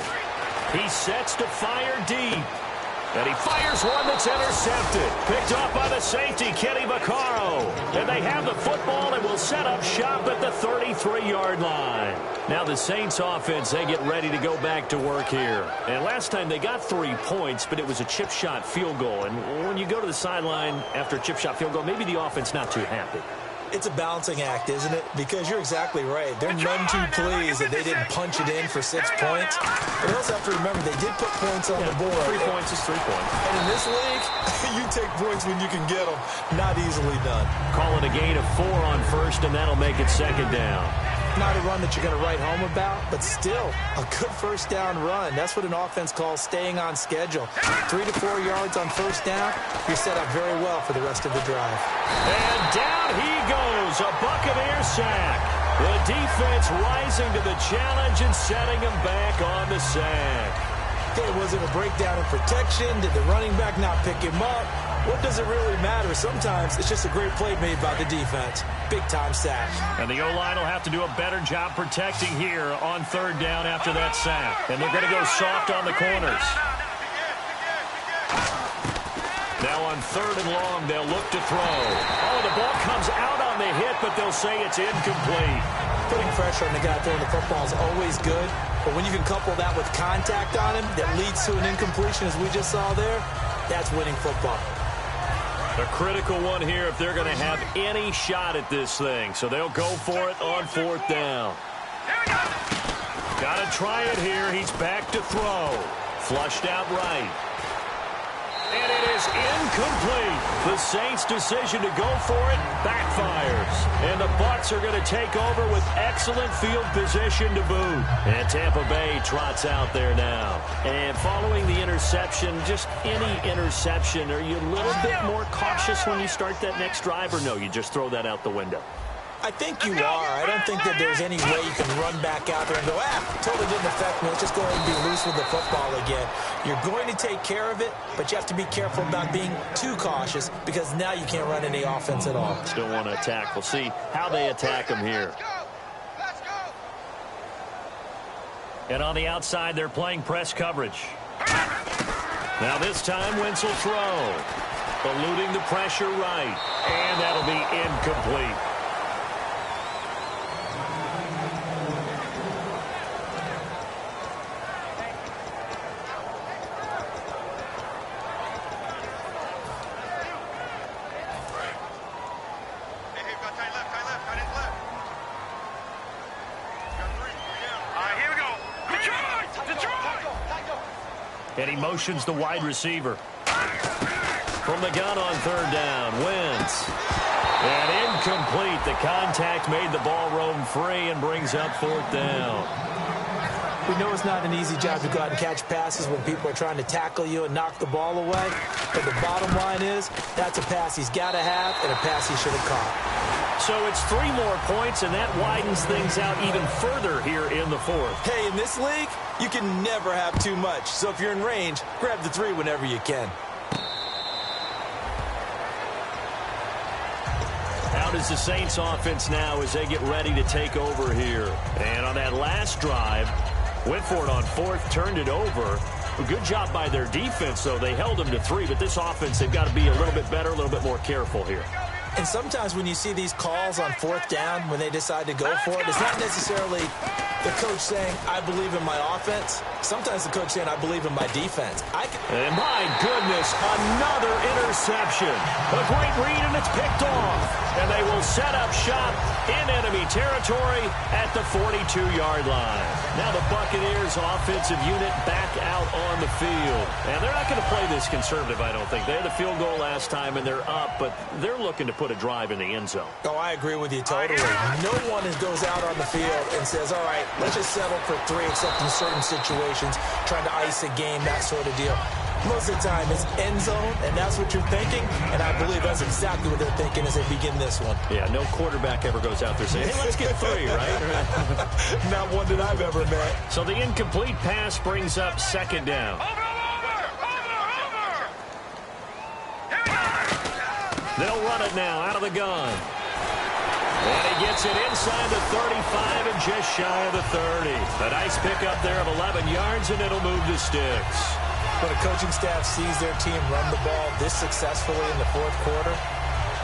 Speaker 2: He sets to fire deep. And he fires one that's intercepted. Picked off by the safety, Kenny Vaccaro. And they have the football and will set up shop at the 33-yard line. Now the Saints offense, they get ready to go back to work here. And last time they got 3 points, but it was a chip shot field goal. And when you go to the sideline after a chip shot field goal, maybe the offense not too happy.
Speaker 3: It's a balancing act, isn't it? Because you're exactly right. They're none too pleased that they didn't punch it in for 6 points. But you also have to remember they did put points on the board.
Speaker 2: 3 points is 3 points.
Speaker 3: And in this league, you take points when you can get them. Not easily done.
Speaker 2: Call it a gain of 4 on 1st, and that'll make it 2nd down.
Speaker 3: Not a run that you're going to write home about, but still a good 1st down run. That's what an offense calls staying on schedule. 3 to 4 yards on 1st down, you're set up very well for the rest of the drive.
Speaker 2: And down he goes, a Buccaneer sack. The defense rising to the challenge and setting him back on the sack.
Speaker 3: Okay, was it a breakdown in protection? Did the running back not pick him up? What does it really matter? Sometimes it's just a great play made by the defense. Big-time sack.
Speaker 2: And the O-line will have to do a better job protecting here on 3rd down after that sack. And they're going to go soft on the corners. Now on 3rd and long, they'll look to throw. Oh, the ball comes out on the hit, but they'll say it's incomplete.
Speaker 3: Putting pressure on the guy throwing the football is always good. But when you can couple that with contact on him that leads to an incompletion, as we just saw there, that's winning football.
Speaker 2: A critical one here if they're going to have any shot at this thing. So they'll go for it on 4th down. Got to try it here. He's back to throw. Flushed out right. And it is incomplete. The Saints' decision to go for it backfires. And the Bucs are going to take over with excellent field position to boot. And Tampa Bay trots out there now. And following the interception, just any interception, are you a little bit more cautious when you start that next drive, or no, you just throw that out the window?
Speaker 3: I think you are. I don't think that there's any way you can run back out there and go, totally didn't affect me. Let's just go ahead and be loose with the football again. You're going to take care of it, but you have to be careful about being too cautious because now you can't run any offense at all.
Speaker 2: Still want to attack. We'll see how they attack them here. And on the outside, they're playing press coverage. Now this time, Wentz will throw. Eluding the pressure right. And that'll be incomplete. And he motions the wide receiver. From the gun on 3rd down, Wentz. And incomplete. The contact made the ball roam free and brings up 4th down.
Speaker 3: We know it's not an easy job to go out and catch passes when people are trying to tackle you and knock the ball away. But the bottom line is, that's a pass he's got to have and a pass he should have caught.
Speaker 2: So it's 3 more points, and that widens things out even further here in the 4th.
Speaker 3: Hey, in this league, you can never have too much. So if you're in range, grab the 3 whenever you can.
Speaker 2: How does the Saints offense now as they get ready to take over here? And on that last drive, went for it on 4th, turned it over. A good job by their defense, though. They held them to 3, but this offense, they've got to be a little bit better, a little bit more careful here.
Speaker 3: And sometimes when you see these calls on 4th down, when they decide to go for it, it's not necessarily the coach saying, I believe in my offense. Sometimes the coach saying, I believe in my defense.
Speaker 2: And my goodness, another interception. A great read, and it's picked off. And they will set up shop in enemy territory at the 42-yard line. Now the Buccaneers offensive unit back out on the field. And they're not going to play this conservative, I don't think. They had a field goal last time, and they're up, but they're looking to put a drive in the end zone.
Speaker 3: Oh, I agree with you totally. No one goes out on the field and says, all right, let's just settle for 3, except in certain situations, trying to ice a game, that sort of deal. Most of the time, it's end zone, and that's what you're thinking, and I believe that's exactly what they're thinking as they begin this one.
Speaker 2: Yeah, no quarterback ever goes out there saying, hey, let's get 3, right?
Speaker 3: Not one that I've ever met.
Speaker 2: So the incomplete pass brings up 2nd down. They'll run it now out of the gun. And he gets it inside the 35 and just shy of the 30. A nice pickup there of 11 yards, and it'll move the sticks.
Speaker 3: When a coaching staff sees their team run the ball this successfully in the 4th quarter,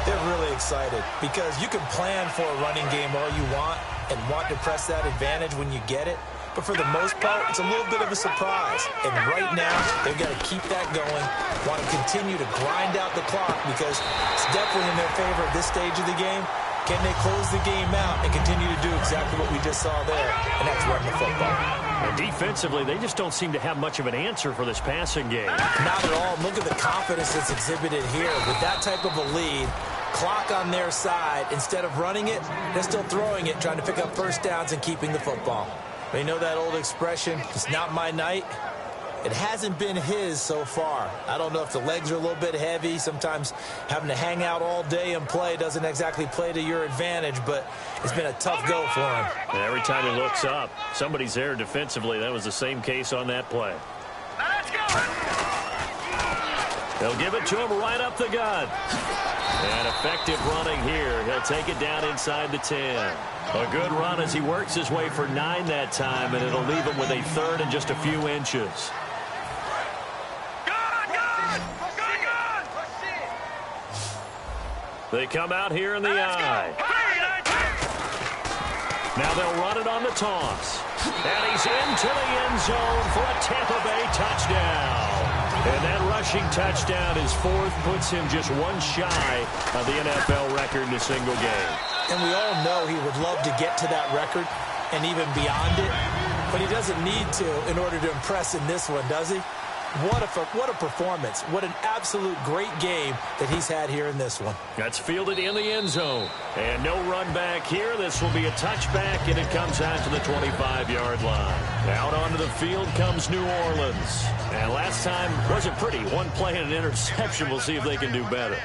Speaker 3: they're really excited because you can plan for a running game all you want and want to press that advantage when you get it. But for the most part, it's a little bit of a surprise. And right now, they've got to keep that going, want to continue to grind out the clock because it's definitely in their favor at this stage of the game. Can they close the game out and continue to do exactly what we just saw there, and that's run the football?
Speaker 2: And defensively, they just don't seem to have much of an answer for this passing game.
Speaker 3: Not at all. Look at the confidence that's exhibited here. With that type of a lead, clock on their side, instead of running it, they're still throwing it, trying to pick up first downs and keeping the football. They know that old expression, it's not my night. It hasn't been his so far. I don't know if the legs are a little bit heavy. Sometimes having to hang out all day and play doesn't exactly play to your advantage, but it's been a tough go for him.
Speaker 2: And every time he looks up, somebody's there defensively. That was the same case on that play.
Speaker 4: Let's go!
Speaker 2: They'll give it to him right up the gut. And effective running here. He'll take it down inside the 10. A good run as he works his way for 9 that time, and it'll leave him with a 3rd and just a few inches. They come out here in the eye. Now they'll run it on the toss. And he's into the end zone for a Tampa Bay touchdown. And that rushing touchdown, his 4th, puts him just 1 shy of the NFL record in a single game.
Speaker 3: And we all know he would love to get to that record and even beyond it. But he doesn't need to in order to impress in this one, does he? What a performance. What an absolute great game that he's had here in this one.
Speaker 2: That's fielded in the end zone. And no run back here. This will be a touchback, and it comes out to the 25-yard line. Out onto the field comes New Orleans. And last time wasn't pretty. 1 play and an interception. We'll see if they can do better.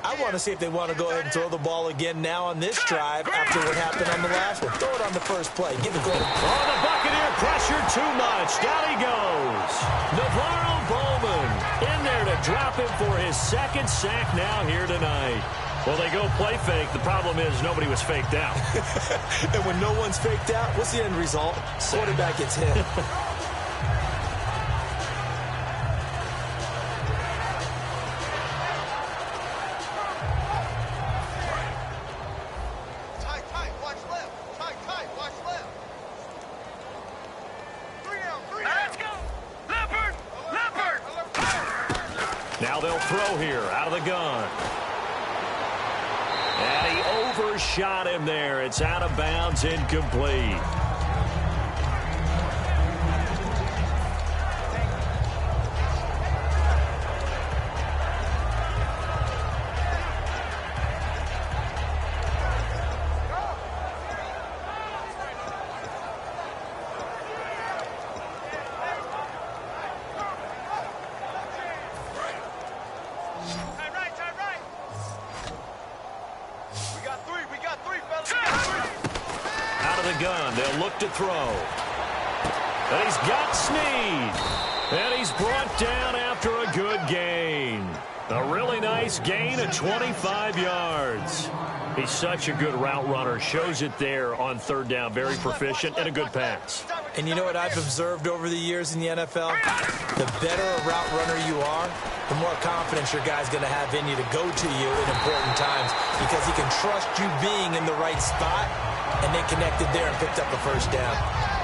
Speaker 3: I want to see if they want to go ahead and throw the ball again now on this drive after what happened on the last one. Throw it on the first play. Get the goal.
Speaker 2: Oh, the Buccaneer pressure too much. Down he goes. Navarro Bowman in there to drop him for his 2nd sack now here tonight. Well, they go play fake. The problem is nobody was faked out.
Speaker 3: And when no one's faked out, what's the end result? Quarterback gets hit.
Speaker 2: Now they'll throw here out of the gun. And he overshot him there. It's out of bounds, incomplete. They'll look to throw. And he's got Snead. And he's brought down after a good gain. A really nice gain of 25 yards. He's such a good route runner. Shows it there on 3rd down. Very proficient and a good pass.
Speaker 3: And you know what I've observed over the years in the NFL? The better a route runner you are, the more confidence your guy's going to have in you to go to you in important times because he can trust you being in the right spot, and they connected there and picked up a first down.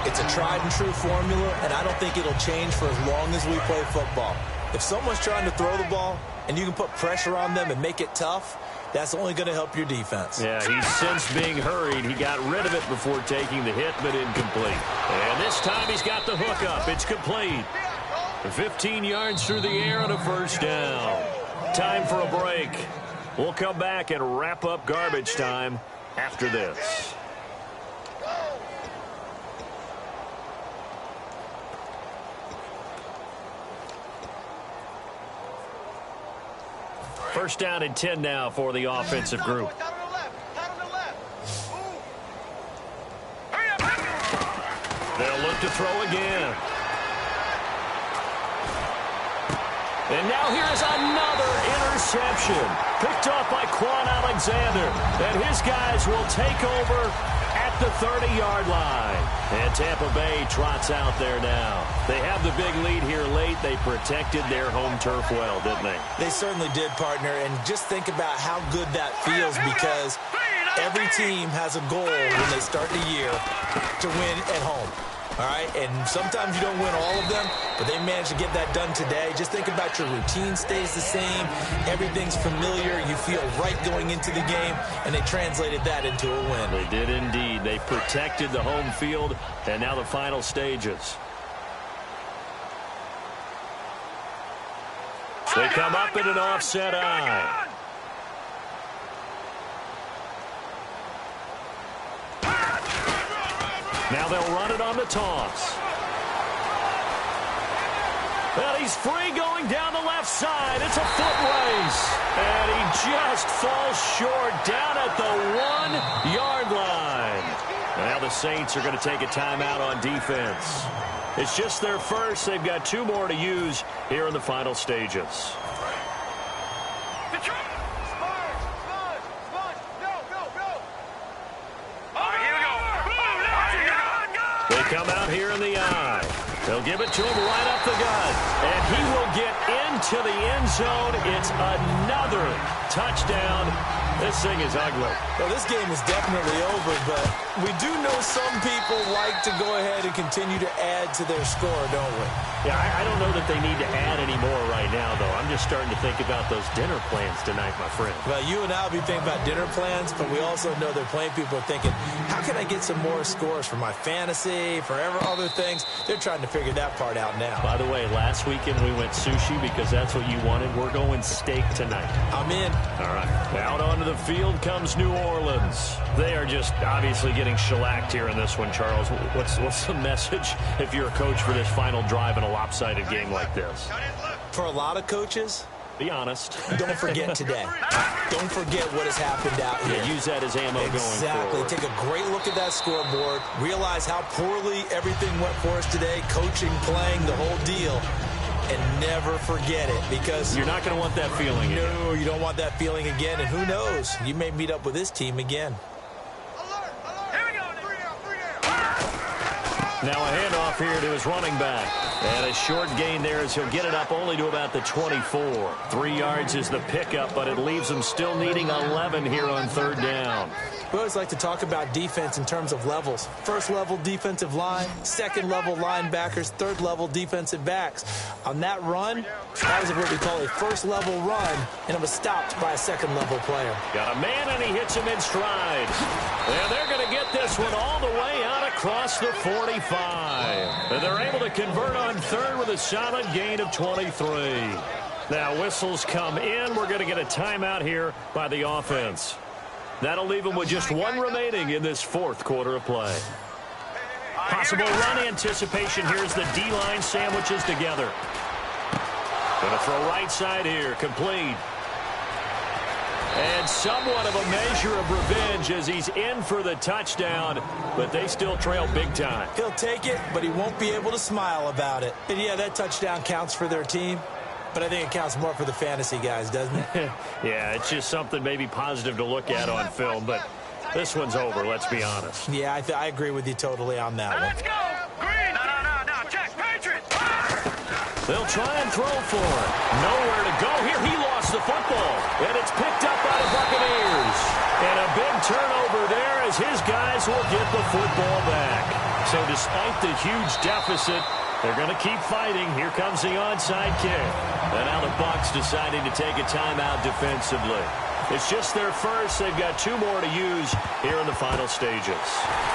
Speaker 3: It's a tried-and-true formula, and I don't think it'll change for as long as we play football. If someone's trying to throw the ball and you can put pressure on them and make it tough, that's only going to help your defense.
Speaker 2: Yeah, he's since being hurried. He got rid of it before taking the hit, but incomplete. And this time he's got the hook up. It's complete. 15 yards through the air and a first down. Time for a break. We'll come back and wrap up garbage time after this. First down and 10 now for the offensive group. They'll look to throw again. And now here's another interception. Picked off by Quan Alexander. And his guys will take over at the 30-yard line. And Tampa Bay trots out there now. They have the big lead here late. They protected their home turf well, didn't they?
Speaker 3: They certainly did, partner. And just think about how good that feels because every team has a goal when they start the year to win at home. All right, and sometimes you don't win all of them, but they managed to get that done today. Just think about your routine stays the same. Everything's familiar. You feel right going into the game, and they translated that into a win.
Speaker 2: They did indeed. They protected the home field, and now the final stages. They come up in an offset eye. Now they'll run it on the toss. Well, he's free going down the left side. It's a foot race. And he just falls short down at the 1-yard line. Now the Saints are going to take a timeout on defense. It's just their first. They've got 2 more to use here in the final stages. Come out here in the eye. They'll give it to him right up the gut. And he will get into the end zone. It's another touchdown. This thing is ugly.
Speaker 3: Well, this game is definitely over, but we do know some people like to go ahead and continue to add to their score, don't we?
Speaker 2: Yeah, I don't know that they need to add any more right now, though. I'm just starting to think about those dinner plans tonight, my friend.
Speaker 3: Well, you and I will be thinking about dinner plans, but we also know they're playing people are thinking, how can I get some more scores for my fantasy, for other things? They're trying to figure that part out now.
Speaker 2: By the way, last weekend we went sushi because that's what you wanted. We're going steak tonight.
Speaker 3: I'm in.
Speaker 2: All right. Out onto the field comes New Orleans. They are just obviously getting shellacked here in this one, Charles. What's the message if you're a coach for this final drive in a lopsided game like this?
Speaker 3: For a lot of coaches,
Speaker 2: be honest.
Speaker 3: Don't forget today. Don't forget what has happened out here.
Speaker 2: Yeah, use that as ammo going forward.
Speaker 3: Take a great look at that scoreboard. Realize how poorly everything went for us today. Coaching, playing, the whole deal. And never forget it because
Speaker 2: you're not going to want that feeling again.
Speaker 3: No, you don't want that feeling again. And who knows? You may meet up with this team again.
Speaker 2: Now a handoff here to his running back. And a short gain there as he'll get it up only to about the 24. 3 yards is the pickup, but it leaves him still needing 11 here on 3rd down.
Speaker 3: We always like to talk about defense in terms of levels. 1st level defensive line, 2nd level linebackers, 3rd level defensive backs. On that run, that was what we call a 1st level run, and it was stopped by a 2nd level player.
Speaker 2: Got a man, and he hits him in stride. And they're going to get this one all the way out across the 45. And they're able to convert on 3rd with a solid gain of 23. Now whistles come in. We're going to get a timeout here by the offense. That'll leave them with just 1 remaining in this 4th quarter of play. Possible run anticipation. Here's the D-line sandwiches together. Going to throw right side here. Complete. And somewhat of a measure of revenge as he's in for the touchdown, but they still trail big time.
Speaker 3: He'll take it, but he won't be able to smile about it. And yeah, that touchdown counts for their team. But I think it counts more for the fantasy guys, doesn't it?
Speaker 2: Yeah, it's just something maybe positive to look at on film, but this one's over, let's be honest.
Speaker 3: Yeah, I agree with you totally on that one.
Speaker 4: Let's go, Green!
Speaker 2: They'll try and throw for it. Nowhere to go here. He lost the football. And it's picked up by the Buccaneers. And a big turnover there as his guys will get the football back. So despite the huge deficit, they're going to keep fighting. Here comes the onside kick. And now the Bucs deciding to take a timeout defensively. It's just their first. They've got 2 more to use here in the final stages.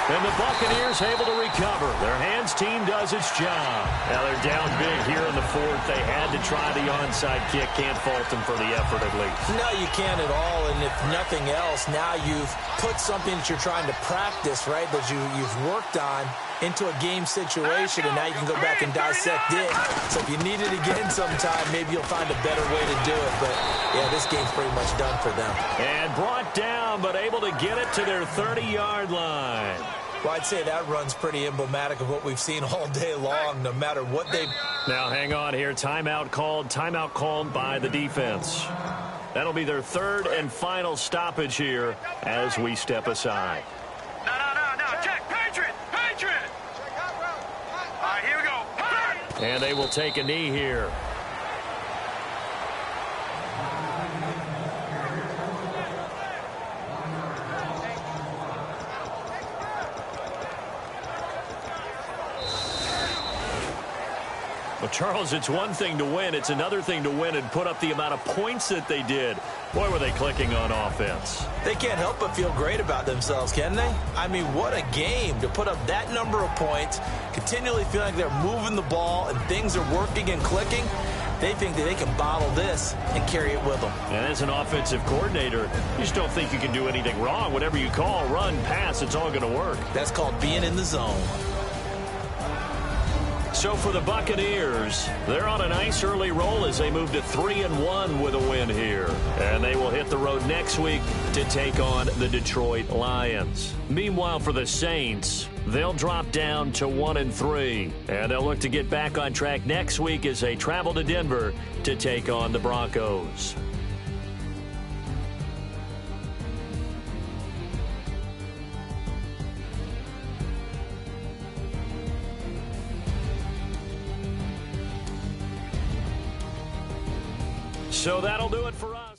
Speaker 2: And the Buccaneers able to recover. Their hands team does its job. Now they're down big here in the 4th. They had to try the onside kick. Can't fault them for the effort at least.
Speaker 3: No, you can't at all. And if nothing else, now you've put something that you're trying to practice, right, that you've worked on into a game situation, and now you can go back and dissect it. So if you need it again sometime, maybe you'll find a better way to do it. But, yeah, this game's pretty much done for them.
Speaker 2: And brought down, but able to get it to their 30-yard line.
Speaker 3: Well, I'd say that run's pretty emblematic of what we've seen all day long, no matter what they've...
Speaker 2: Now, hang on here. Timeout called by the defense. That'll be their 3rd and final stoppage here as we step aside.
Speaker 4: No. Check. Patriot. All right, here we go.
Speaker 2: And they will take a knee here. Well, Charles, it's one thing to win. It's another thing to win and put up the amount of points that they did. Boy, were they clicking on offense.
Speaker 3: They can't help but feel great about themselves, can they? I mean, what a game to put up that number of points, continually feeling like they're moving the ball and things are working and clicking. They think that they can bottle this and carry it with them.
Speaker 2: And as an offensive coordinator, you just don't think you can do anything wrong. Whatever you call, run, pass, it's all going to work.
Speaker 3: That's called being in the zone.
Speaker 2: So for the Buccaneers, they're on a nice early roll as they move to 3-1 with a win here. And they will hit the road next week to take on the Detroit Lions. Meanwhile, for the Saints, they'll drop down to 1-3. And they'll look to get back on track next week as they travel to Denver to take on the Broncos. So that'll do it for us.